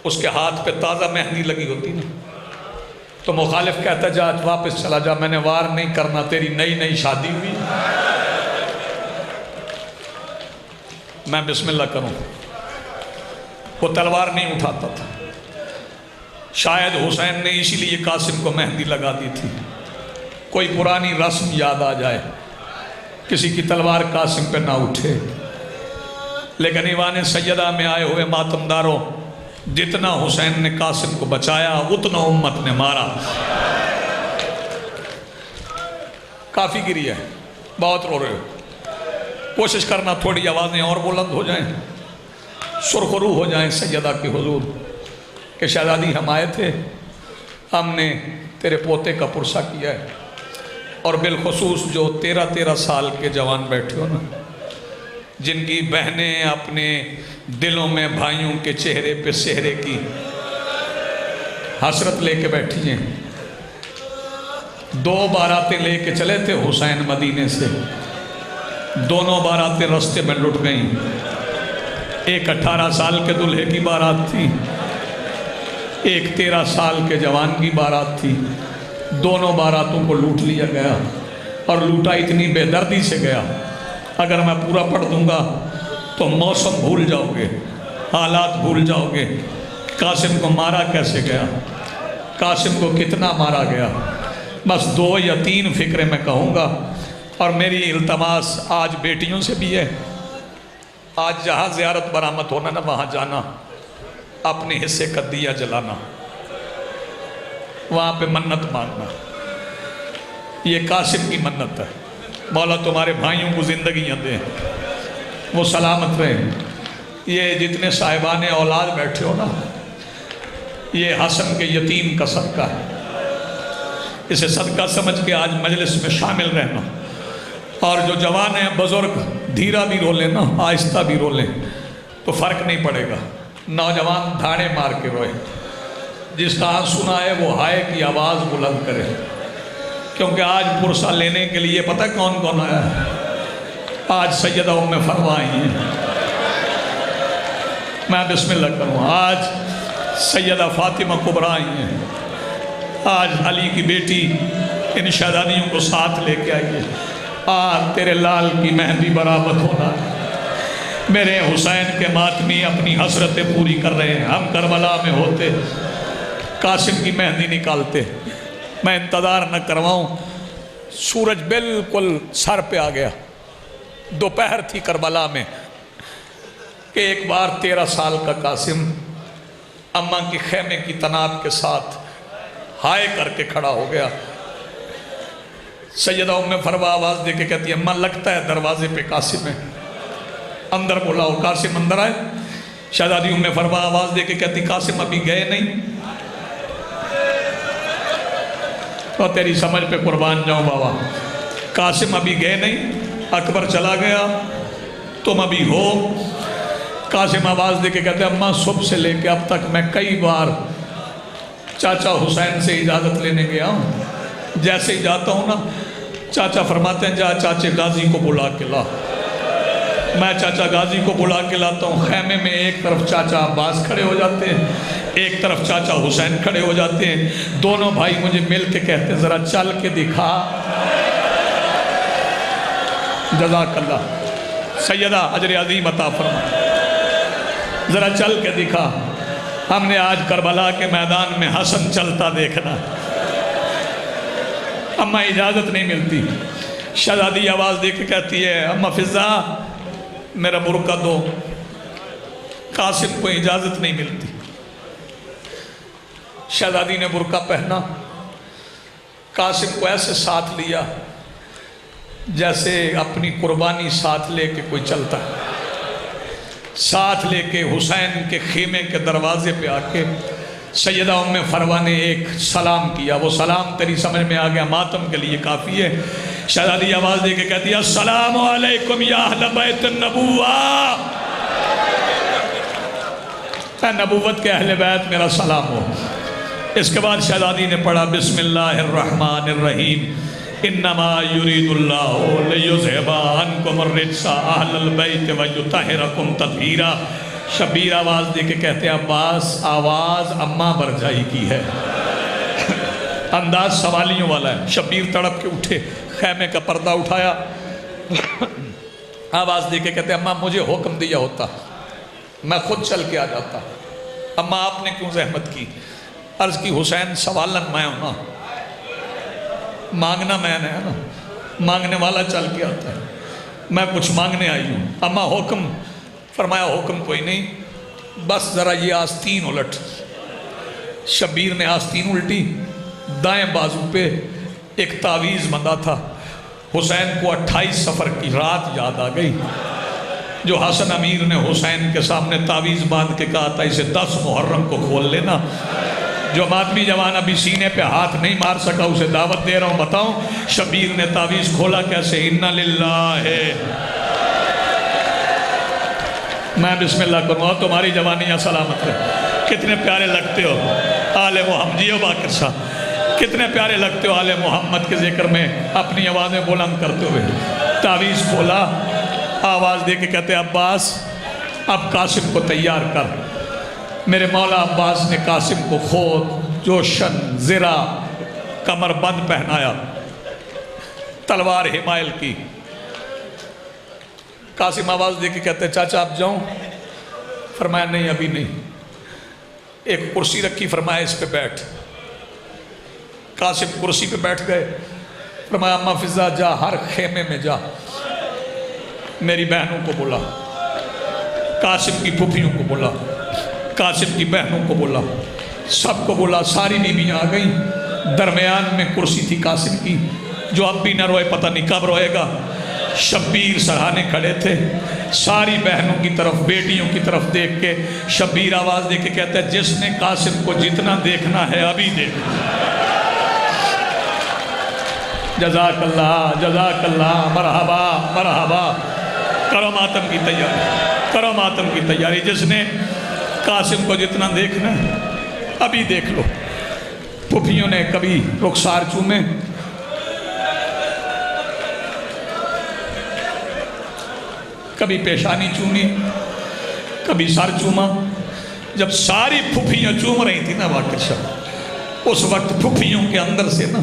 اس کے ہاتھ پہ تازہ مہندی لگی ہوتی نا تو مخالف کہتا جا واپس چلا جا، میں نے وار نہیں کرنا، تیری نئی نئی شادی ہوئی، میں بسم اللہ کروں. وہ تلوار نہیں اٹھاتا تھا. شاید حسین نے اسی لیے قاسم کو مہندی لگا دی تھی، کوئی پرانی رسم یاد آ جائے، کسی کی تلوار قاسم پہ نہ اٹھے. لیکن ایوان سیدہ میں آئے ہوئے ماتمداروں، جتنا حسین نے قاسم کو بچایا اتنا امت نے مارا. کافی گری ہے، بہت رو رہے ہو، کوشش کرنا تھوڑی آوازیں اور بلند ہو جائیں، سرخرو ہو جائیں سیدہ کے حضور کہ شہزادی ہم آئے تھے، ہم نے تیرے پوتے کا پرسہ کیا ہے. اور بالخصوص جو 13 سال کے جوان بیٹھے ہو نا، جن کی بہنیں اپنے دلوں میں بھائیوں کے چہرے پہ سہرے کی حسرت لے کے بیٹھی ہیں. 2 باراتیں لے کے چلے تھے حسین مدینے سے، دونوں باراتیں رستے میں لٹ گئیں. ایک 18 سال کے دلہے کی بارات تھی، ایک 13 سال کے جوان کی بارات تھی. دونوں باراتوں کو لوٹ لیا گیا اور لوٹا اتنی بے دردی سے گیا. اگر میں پورا پڑھ دوں گا تو موسم بھول جاؤ گے، حالات بھول جاؤ گے. قاسم کو مارا کیسے گیا، قاسم کو کتنا مارا گیا، بس 2 یا 3 فکرے میں کہوں گا. اور میری التماس آج بیٹیوں سے بھی ہے، آج جہاں زیارت برآمد ہونا نا وہاں جانا، اپنے حصے کا دیا جلانا، وہاں پہ منت مانگنا. یہ قاسم کی منت ہے، مولا تمہارے بھائیوں کو زندگیاں دیں، وہ سلامت رہیں. یہ جتنے صاحبان اولاد بیٹھے ہو نا، یہ حسن کے یتیم کا صدقہ ہے. اسے صدقہ سمجھ کے آج مجلس میں شامل رہنا. اور جو جوان ہیں بزرگ، دھیرا بھی رو لیں نا، آہستہ بھی رو لیں تو فرق نہیں پڑے گا. نوجوان دھاڑے مار کے روئے، جس کا آنسو نہ ہے وہ ہائے کی آواز بلند کرے. کیونکہ آج پرسہ لینے کے لیے پتہ کون کون آیا ہے؟ آج سیدہ ام فروا آئی ہیں. میں بسم اللہ کروں. آج سیدہ فاطمہ کبریٰ آئی ہیں. آج علی کی بیٹی ان شہزادیوں کو ساتھ لے کے آئی ہے. آج تیرے لال کی مہندی برآمد ہونا ہے. میرے حسین کے ماتمی اپنی حسرتیں پوری کر رہے ہیں. ہم کربلا میں ہوتے قاسم کی مہندی نکالتے. میں انتظار نہ کرواؤں، سورج بالکل سر پہ آ گیا. دوپہر تھی کربلا میں کہ ایک بار 13 سال کا قاسم اماں کی خیمے کی تناب کے ساتھ ہائے کر کے کھڑا ہو گیا. سیدہ ام فروا آواز دے کے کہتی ہے اماں لگتا ہے دروازے پہ قاسم ہے، اندر بلاؤ. قاسم اندر آئے. شہزادی ام فروا آواز دے کے کہتی قاسم ابھی گئے نہیں. اور تیری سمجھ پہ قربان جاؤں بابا، قاسم ابھی گئے نہیں، اکبر چلا گیا، تم ابھی ہو. قاسم آواز دے کے کہتے اماں صبح سے لے کے اب تک میں کئی بار چاچا حسین سے اجازت لینے گیا ہوں. جیسے ہی جاتا ہوں نا چاچا فرماتے ہیں جا چاچے غازی کو بلا کے لا. میں چاچا غازی کو بلا کے لاتا ہوں. خیمے میں ایک طرف چاچا عباس کھڑے ہو جاتے ہیں، ایک طرف چاچا حسین کھڑے ہو جاتے ہیں. دونوں بھائی مجھے مل کے کہتے ہیں ذرا چل کے دکھا. جزاک اللہ. سیدہ اجر عظیم عطا فرما، ذرا چل کے دکھا. ہم نے آج کربلا کے میدان میں حسن چلتا دیکھنا. اماں اجازت نہیں ملتی. شہزادی آواز دے کے کہتی ہے اماں فضا میرا برقع دو. قاسم کو اجازت نہیں ملتی. شہزادی نے برقع پہنا، قاسم کو ایسے ساتھ لیا جیسے اپنی قربانی ساتھ لے کے کوئی چلتا ہے. ساتھ لے کے حسین کے خیمے کے دروازے پہ آ کے سیدہ ام فروا نے ایک سلام کیا. وہ سلام تیری سمجھ میں آ گیا، ماتم کے لیے کافی ہے. شہزادی آواز دے کے کہتی ہے السلام علیکم یا اہل بیت النبوہ. اے نبوت کے اہل بیت میرا سلام ہو. اس کے بعد شہزادی نے پڑھا بسم اللہ الرحمن الرحیم انما یرید اللہ لیذھب عنکم الرجس اہل البیت ویطہرکم تطہیرا۔ شبیر آواز دے کے کہتے ہیں عباس آواز اماں برجائی کی ہے، انداز سوالیوں والا ہے۔ شبیر تڑپ کے اٹھے، خیمے کا پردہ اٹھایا، آواز دے کے کہتے ہیں اماں مجھے حکم دیا ہوتا میں خود چل کے آ جاتا، اماں آپ نے کیوں زحمت کی؟ عرض کی حسین سوالن میں ہوں نا، مانگنا میں نے ہے نا، مانگنے والا چل کے آتا ہے، میں کچھ مانگنے آئی ہوں۔ اماں حکم؟ فرمایا حکم کوئی نہیں، بس ذرا یہ آستین الٹ۔ شبیر نے آستین الٹی، دائیں بازو پہ ایک تعویذ بندھا تھا۔ حسین کو 28 سفر کی رات یاد آ گئی جو حسن امیر نے حسین کے سامنے تعویذ باندھ کے کہا تھا اسے 10 محرم کو کھول لینا۔ جو آدمی جوان ابھی سینے پہ ہاتھ نہیں مار سکا اسے دعوت دے رہا ہوں، بتاؤں شبیر نے تعویذ کھولا کیسے؟ اِنَّ لِلَّهِ، میں بسم اللہ کروں، تمہاری جوانیاں سلامت ہے۔ کتنے پیارے لگتے ہو آل محمد، جیو باقر صاحب، کتنے پیارے لگتے ہو آل محمد کے ذکر میں اپنی آوازیں بلند کرتے ہوئے۔ تعویذ کھولا، آواز دے کے کہتے عباس اب قاسم کو تیار کر۔ میرے مولا عباس نے قاسم کو خود جوشن زرہ کمر بند پہنایا، تلوار حمائل کی۔ قاسم آواز دے کے کہتے چاچا آپ جاؤں؟ فرمایا نہیں ابھی نہیں۔ ایک کرسی رکھی، فرمایا اس پہ بیٹھ۔ قاسم کرسی پہ بیٹھ گئے، فرمایا اماں فضا جا ہر خیمے میں جا، میری بہنوں کو بولا، قاسم کی پھوپھیوں کو بولا، قاسم کی بہنوں کو بولا، سب کو بولا۔ ساری بیویاں آ گئیں، درمیان میں کرسی تھی قاسم کی، جو اب بھی نہ روئے پتہ نہیں کب روئے گا۔ شبیر سرہانے کھڑے تھے، ساری بہنوں کی طرف بیٹیوں کی طرف دیکھ کے شبیر آواز دے کے کہتا ہے جس نے قاسم کو جتنا دیکھنا ہے ابھی دیکھ۔ جزاک اللہ مرحبا مرحبا، کرو ماتم کی تیاری، کرو ماتم کی تیاری، جس نے قاسم کو جتنا دیکھنا ہے ابھی دیکھ لو۔ پھوپھیوں نے کبھی رخسار چومے، کبھی پیشانی چومی، کبھی سر چوما۔ جب ساری پھوپھیاں چوم رہی تھی نا واقع صاحب، اس وقت پھوپھیوں کے اندر سے نا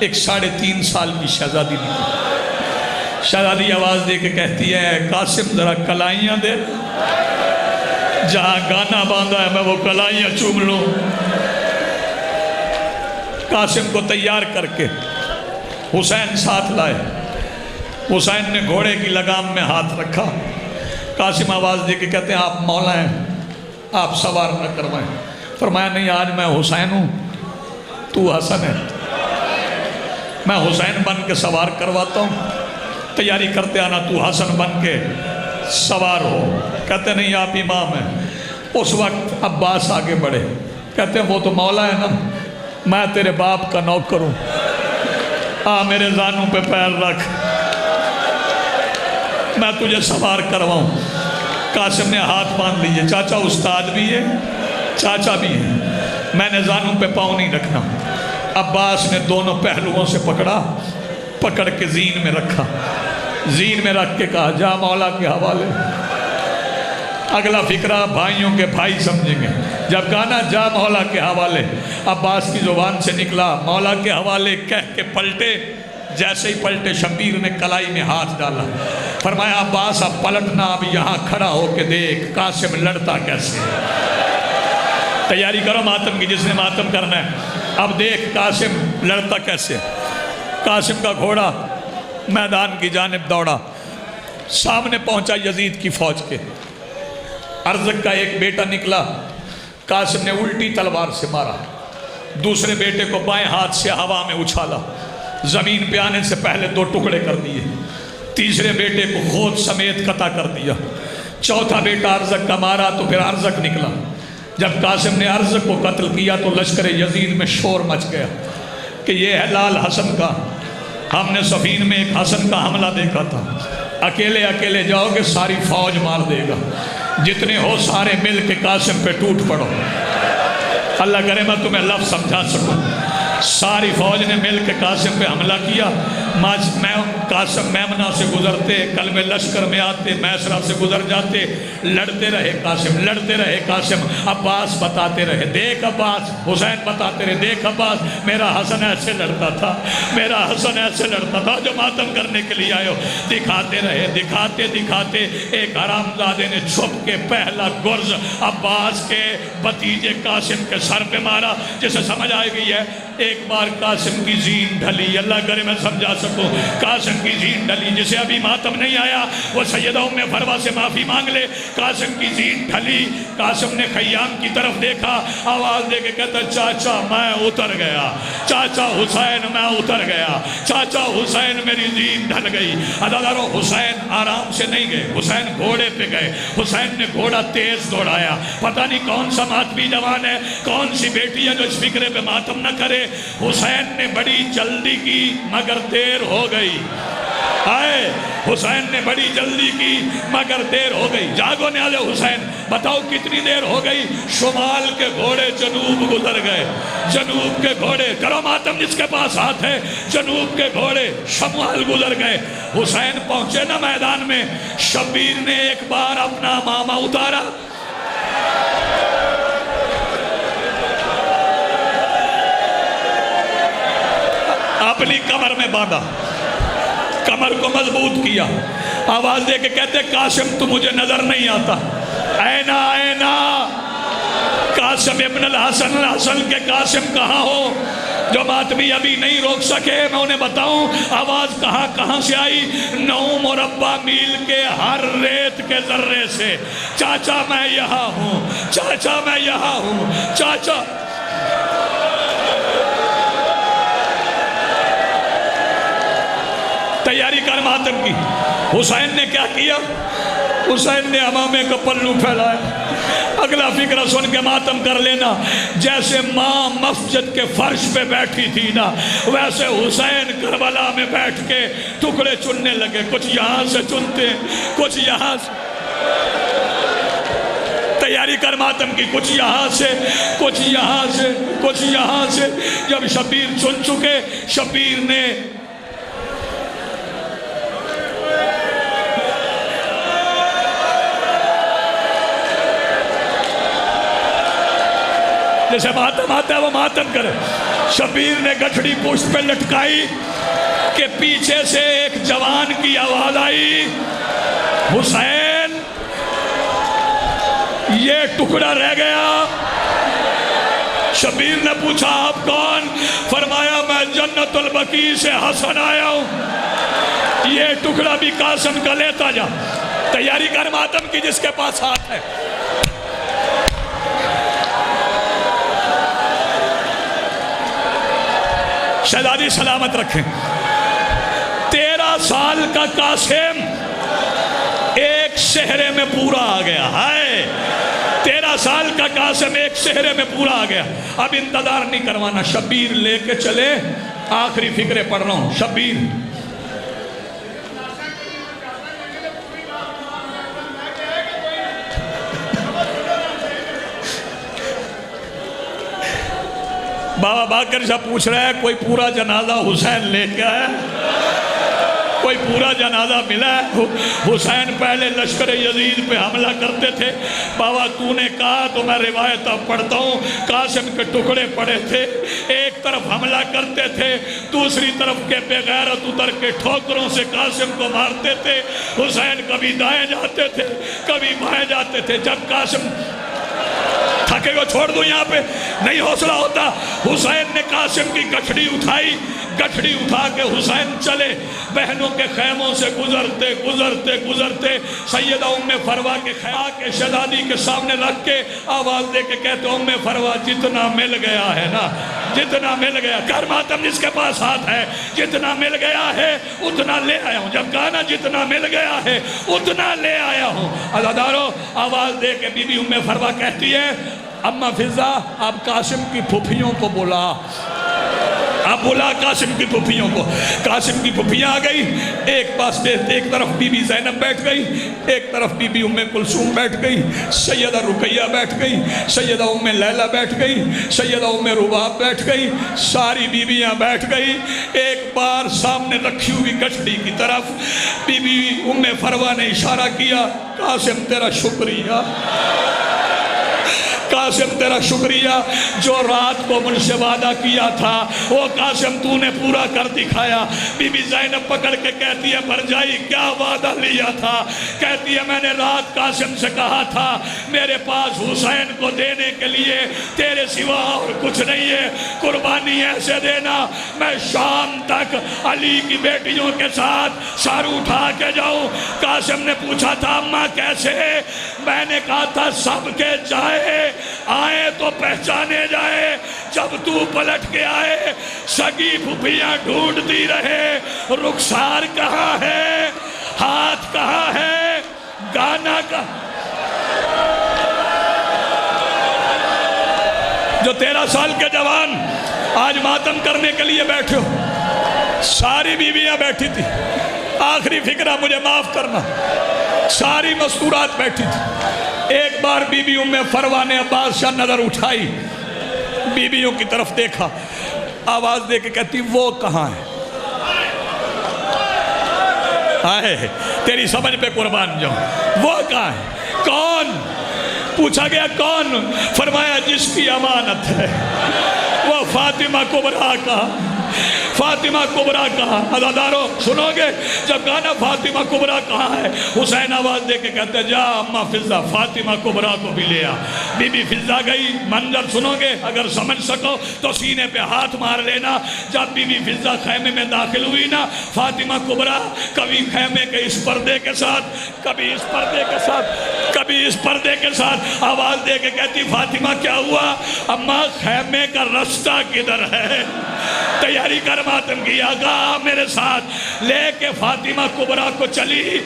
ایک 3.5 سال کی شہزادی نکلی۔ شہزادی آواز دے کے کہتی ہے قاسم ذرا کلائیاں دے، جہاں گانا باندھا ہے میں وہ کلائیاں چوم لوں۔ قاسم کو تیار کر کے حسین ساتھ لائے، حسین نے گھوڑے کی لگام میں ہاتھ رکھا۔ قاسم آواز دے کے کہتے ہیں آپ مولا ہیں، آپ سوار نہ کروائیں۔ فرمایا نہیں آج میں حسین ہوں، تو حسن ہے، میں حسین بن کے سوار کرواتا ہوں، تیاری کرتے آنا تو حسن بن کے سوار ہو۔ کہتے نہیں آپ امام ہیں۔ اس وقت عباس آگے بڑھے، کہتے ہیں وہ تو مولا ہے نا، میں تیرے باپ کا نوکر ہوں، آ میرے زانوں پہ پیر رکھ، میں تجھے سوار کرواؤں۔ قاسم نے ہاتھ باندھ لیے، چاچا استاد بھی ہے چاچا بھی ہے، میں نے زانوں پہ پاؤں نہیں رکھنا۔ عباس نے دونوں پہلوؤں سے پکڑا، پکڑ کے زین میں رکھا، زین میں رکھ کے کہا جا مولا کے حوالے۔ اگلا فکرہ بھائیوں کے بھائی سمجھیں گے، جب گانا جا مولا کے حوالے عباس کی زبان سے نکلا مولا کے حوالے کہہ کے پلٹے، جیسے ہی پلٹے شبیر نے کلائی میں ہاتھ ڈالا، فرمایا عباس اب پلٹنا، اب یہاں کھڑا ہو کے دیکھ قاسم لڑتا کیسے ہے۔ تیاری کرو ماتم کی، جس نے ماتم کرنا ہے اب دیکھ قاسم لڑتا کیسے۔ قاسم کا گھوڑا میدان کی جانب دوڑا، سامنے پہنچا یزید کی فوج کے۔ ارزق کا ایک بیٹا نکلا، قاسم نے الٹی تلوار سے مارا، دوسرے بیٹے کو بائیں ہاتھ سے ہوا میں اچھالا، زمین پہ آنے سے پہلے 2 ٹکڑے کر دیے، تیسرے بیٹے کو خود سمیت قطع کر دیا، چوتھا بیٹا ارزق کا مارا تو پھر ارزق نکلا۔ جب قاسم نے ارزق کو قتل کیا تو لشکر یزید میں شور مچ گیا کہ یہ ہے لال حسن کا، ہم نے صفین میں ایک حسن کا حملہ دیکھا تھا، اکیلے اکیلے جاؤ گے ساری فوج مار دے گا، جتنے ہو سارے مل کے قاسم پہ ٹوٹ پڑو۔ اللہ کرے میں تمہیں لفظ سمجھا سکوں. ساری فوج نے مل کے قاسم پہ حملہ کیا. قاسم میمنہ سے گزرتے، قلب لشکر میں آتے، میسرہ سے گزر جاتے. لڑتے رہے قاسم، لڑتے رہے قاسم. عباس بتاتے رہے دیکھ عباس، حسین بتاتے رہے دیکھ عباس، میرا حسن ایسے لڑتا تھا، میرا حسن ایسے لڑتا تھا. جو ماتم کرنے کے لیے آئے ہو. دکھاتے رہے، دکھاتے دکھاتے ایک حرامزادے نے چھپ کے پہلا گرز عباس کے بھتیجے قاسم کے سر پہ مارا، جسے سمجھ آ گئی ہے. ایک بار قاسم کی زین ڈھلی، اللہ کرے میں سمجھا سکوں، قاسم کی زین ڈھلی. جسے ابھی ماتم نہیں آیا وہ سیدہ ام فروہ سے معافی مانگ لے. قاسم کی زین ڈھلی. قاسم نے خیام کی طرف دیکھا، آواز دے کے کہتا چاچا میں اتر گیا، چاچا حسین میں اتر گیا، چاچا حسین میری زین ڈھل گئی. عزیزانو حسین آرام سے نہیں گئے، حسین گھوڑے پہ گئے. حسین نے گھوڑا تیز دوڑایا. پتہ نہیں کون سا ماتمی جوان ہے، کون سی بیٹی ہے جو اس فکرے پہ ماتم نہ کرے. حسین نے بڑی جلدی کی مگر دیر ہو گئی. آئے حسین نے بڑی جلدی کی مگر دیر ہو گئی. جاگو نیاز حسین، بتاؤ کتنی دیر ہو گئی؟ شمال کے گھوڑے جنوب گزر گئے، جنوب کے گھوڑے، کرو ماتم جس کے پاس ہاتھ ہے، جنوب کے گھوڑے شمال گزر گئے. حسین پہنچے نا میدان میں. شبیر نے ایک بار اپنا ماما اتارا، اپنی کمر میں باندھا، کمر کو مضبوط کیا. آواز دے کے کہتے قاسم تو مجھے نظر نہیں آتا. اینا اینا قاسم ابن الحسن، الحسن کے قاسم کہاں ہو؟ جو ماتمی ابھی نہیں روک سکے میں انہیں بتاؤں آواز کہاں کہاں سے آئی. 9 مربع میل کے ہر ریت کے ذرے سے چاچا میں یہاں ہوں، چاچا میں یہاں ہوں، چاچا. تیاری کر ماتم کی. حسین نے کیا کیا؟ حسین نے امامے کا پلو پھیلایا. اگلا فکرہ سن کے ماتم کر لینا. جیسے ماں مسجد کے فرش پہ بیٹھی تھی نا، ویسے حسین کربلا میں بیٹھ کے ٹکڑے چننے لگے. کچھ یہاں سے چنتے، کچھ یہاں سے. تیاری کر ماتم کی. کچھ یہاں سے، کچھ یہاں سے، کچھ یہاں سے. جب شبیر چن چکے، شبیر نے جیسے ماتم آتا ہے وہ ماتم کرے. شبیر نے گٹھڑی پشت پہ لٹکائی کہ پیچھے سے ایک جوان کی آواز آئی، حسین یہ ٹکڑا رہ گیا. شبیر نے پوچھا آپ کون؟ فرمایا میں جنت البقیع سے حسن آیا ہوں، یہ ٹکڑا بھی قاسم کا لیتا جا. تیاری کر ماتم کی جس کے پاس ہاتھ ہے. شہزادی سلامت رکھیں. 13 سال کا قاسم ایک صحرے میں پورا آ گیا. ہائے 13 سال کا قاسم ایک صحرے میں پورا آ گیا. اب انتظار نہیں کروانا، شبیر لے کے چلے. آخری فکرے پڑھ رہا ہوں. شبیر بابا باقر صاحب پوچھ رہا ہے کوئی پورا جنازہ حسین لے کے آیا؟ کوئی پورا جنازہ ملا ہے؟ حسین پہلے لشکر یزید پہ حملہ کرتے تھے. بابا تو نے کہا تو میں روایت اب پڑھتا ہوں. قاسم کے ٹکڑے پڑے تھے، ایک طرف حملہ کرتے تھے، دوسری طرف کے بغیرت اتر کے ٹھوکروں سے قاسم کو مارتے تھے. حسین کبھی دائیں جاتے تھے، کبھی بائیں جاتے تھے. جب قاسم تھکے کو چھوڑ دوں یہاں پہ نہیں حوصلہ ہوتا. حسین نے قاسم کی گٹھڑی اٹھائی، گٹھڑی اٹھا کے حسین چلے. بہنوں کے خیموں سے گزرتے گزرتے گزرتے سیدہ ام فروہ کے خیمہ کے شہزادی کے سامنے رکھ کے آواز دے کے کہتے ام فروہ جتنا مل گیا ہے نا، جتنا مل گیا. کر ماتم جس کے پاس ہاتھ ہے، جتنا مل گیا ہے اتنا لے آیا ہوں. جب کہا نا جتنا مل گیا ہے اتنا لے آیا ہوں. عزادارو آواز دے کے بی بی ام فروہ کہتی ہے اماں فضہ آپ قاسم کی پھوپھیوں کو بلا، اب بلا قاسم کی پھوپھیوں کو. قاسم کی پھوپھیاں آ گئی. ایک پاس میں ایک طرف بی بی زینب بیٹھ گئی, ایک طرف بی بی ام کلثوم بیٹھ گئی, سیدہ رقیہ بیٹھ گئی, سیدہ ام لیلہ بیٹھ گئی, سیدہ ام رباب بیٹھ گئی. ساری بیویاں بیٹھ گئی. ایک بار سامنے رکھی ہوئی گٹھڑی کی طرف بی بی ام فروہ نے اشارہ کیا, قاسم تیرا شکریہ, قاسم تیرا شکریہ, جو رات کو مجھ سے وعدہ کیا تھا وہ قاسم تو نے پورا کر دکھایا. بی بی زینب پکڑ کے کہتی ہے بھرجائی کیا وعدہ لیا تھا؟ کہتی ہے میں نے رات قاسم سے کہا تھا میرے پاس حسین کو دینے کے لیے تیرے سوا اور کچھ نہیں ہے, قربانی ایسے دینا میں شام تک علی کی بیٹیوں کے ساتھ سر اٹھا کے جاؤں. قاسم نے پوچھا تھا اماں کیسے؟ میں نے کہا تھا سب کے جائے آئے تو پہچانے جائے. جب تو پلٹ کے آئے سگی پھوپھیاں ڈھونڈتی رہے رخسار کہاں ہے, ہاتھ کہاں ہے, گانا کہاں. جو 13 سال کے جوان آج ماتم کرنے کے لیے بیٹھے ہو, ساری بیویاں بیٹھی تھی. آخری فکرہ مجھے معاف کرنا, ساری مستورات بیٹھی تھی. ایک بار بی بی ام فروہ نے عباس شاہ نظر اٹھائی, بیویوں کی طرف دیکھا, آواز دے کے کہتی وہ کہاں ہے؟ آئے تیری سمجھ پہ قربان جاؤں, وہ کہاں ہے؟ کون؟ پوچھا گیا کون؟ فرمایا جس کی امانت ہے وہ فاطمہ کبریٰ کا. فاطمہ کبریٰ کہاں؟ عزادارو سنو گے جب گانا فاطمہ کبریٰ کہاں ہے, حسین آواز دے کے کہتے جا اماں فضہ فاطمہ کبریٰ کو بھی لے آ. بی بی فضہ گئی. منظر سنو گے اگر سمجھ سکو تو سینے پہ ہاتھ مار لینا. جب بی بی فضہ خیمے میں داخل ہوئی نا, فاطمہ کبریٰ کبھی خیمے کے اس پردے کے ساتھ, کبھی اس پردے کے ساتھ, کبھی اس پردے کے ساتھ, آواز دے کے کہتی فاطمہ کیا ہوا؟ اماں خیمے کا رستہ کدھر ہے؟ تیاری کر ماتم کی. آقا میرے ساتھ لے کے فاطمہ کبریٰ کو چلی.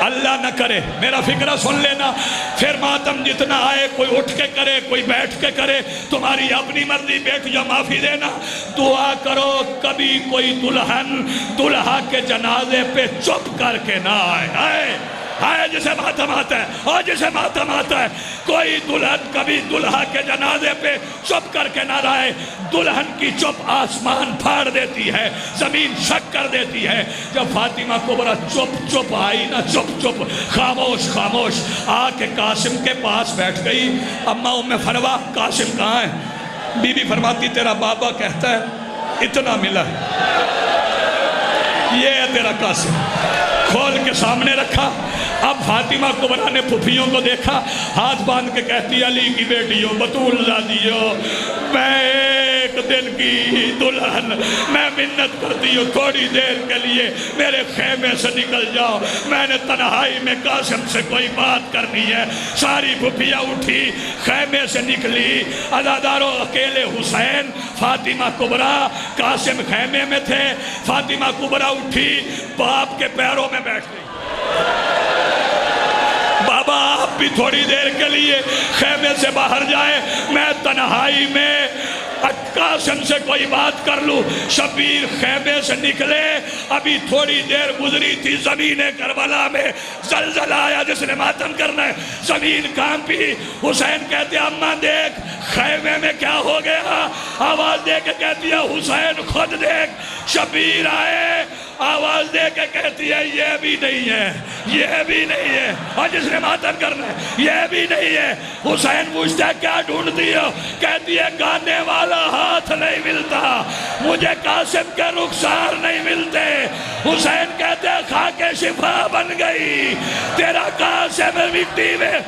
اللہ نہ کرے میرا فکرہ سن لینا, پھر ماتم جتنا آئے کوئی اٹھ کے کرے کوئی بیٹھ کے کرے, تمہاری اپنی مرضی, بیٹھ جا معافی دینا. دعا کرو کبھی کوئی دلہن دلہا کے جنازے پہ چپ کر کے نہ آئے. آئے جسے ماتم آتا ہے, اور جسے ماتم آتا ہے, کوئی دلہن کبھی دلہا کے جنازے پہ چپ کر کے نہ رہے. دلہن کی چپ آسمان پھاڑ دیتی ہے, زمین شک کر دیتی ہے. جب فاطمہ کبریٰ چپ چپ آئی نا, چپ چپ خاموش خاموش آ کے قاسم کے پاس بیٹھ گئی. اماں ام فروہ قاسم کہاں ہے؟ بی بی فرماتی تیرا بابا کہتا ہے اتنا ملا ہے, یہ ہے تیرا قاسم. کھول کے سامنے رکھا. اب فاطمہ کبریٰ نے پھوپھیوں کو دیکھا, ہاتھ باندھ کے کہتی علی کی بیٹیوں بطول زادیوں, میں ایک دن کی دلہن, میں منت کرتی ہوں تھوڑی دیر کے لیے میرے خیمے سے نکل جاؤ, میں نے تنہائی میں قاسم سے کوئی بات کرنی ہے. ساری پھوپھیاں اٹھی خیمے سے نکلی. عزادارو اکیلے حسین, فاطمہ کبریٰ, قاسم خیمے میں تھے. فاطمہ کبریٰ اٹھی, باپ کے پیروں میں بیٹھ گئی. بابا آپ بھی تھوڑی دیر کے لیے خیمے سے باہر جائیں, میں تنہائی میں قاسم سے کوئی بات کر لوں. شبیر خیمے سے نکلے, ابھی تھوڑی دیر گزری تھی, زمین کربلا میں زلزلہ آیا جس نے ماتم کرنا ہے, زمین کانپی. حسین کہتے ہیں اماں دیکھ خیمے میں کیا ہو گیا. آواز دے کے کہتی ہے حسین خود دیکھ. شبیر آئے, آواز دے کے کہتی ہے یہ بھی نہیں ہے, یہ بھی نہیں ہے, اور جس نے ماتم کرنا ہے یہ بھی نہیں ہے. حسین پوچھتا ہے کیا ڈھونڈتی ہو؟ کہتی ہے گانے والا ہاتھ نہیں ملتا, مجھے قاسم کے رخسار نہیں ملتے. حسین کہتے ہیں خاک شفا بن گئی, تیرا قاسم مٹی میں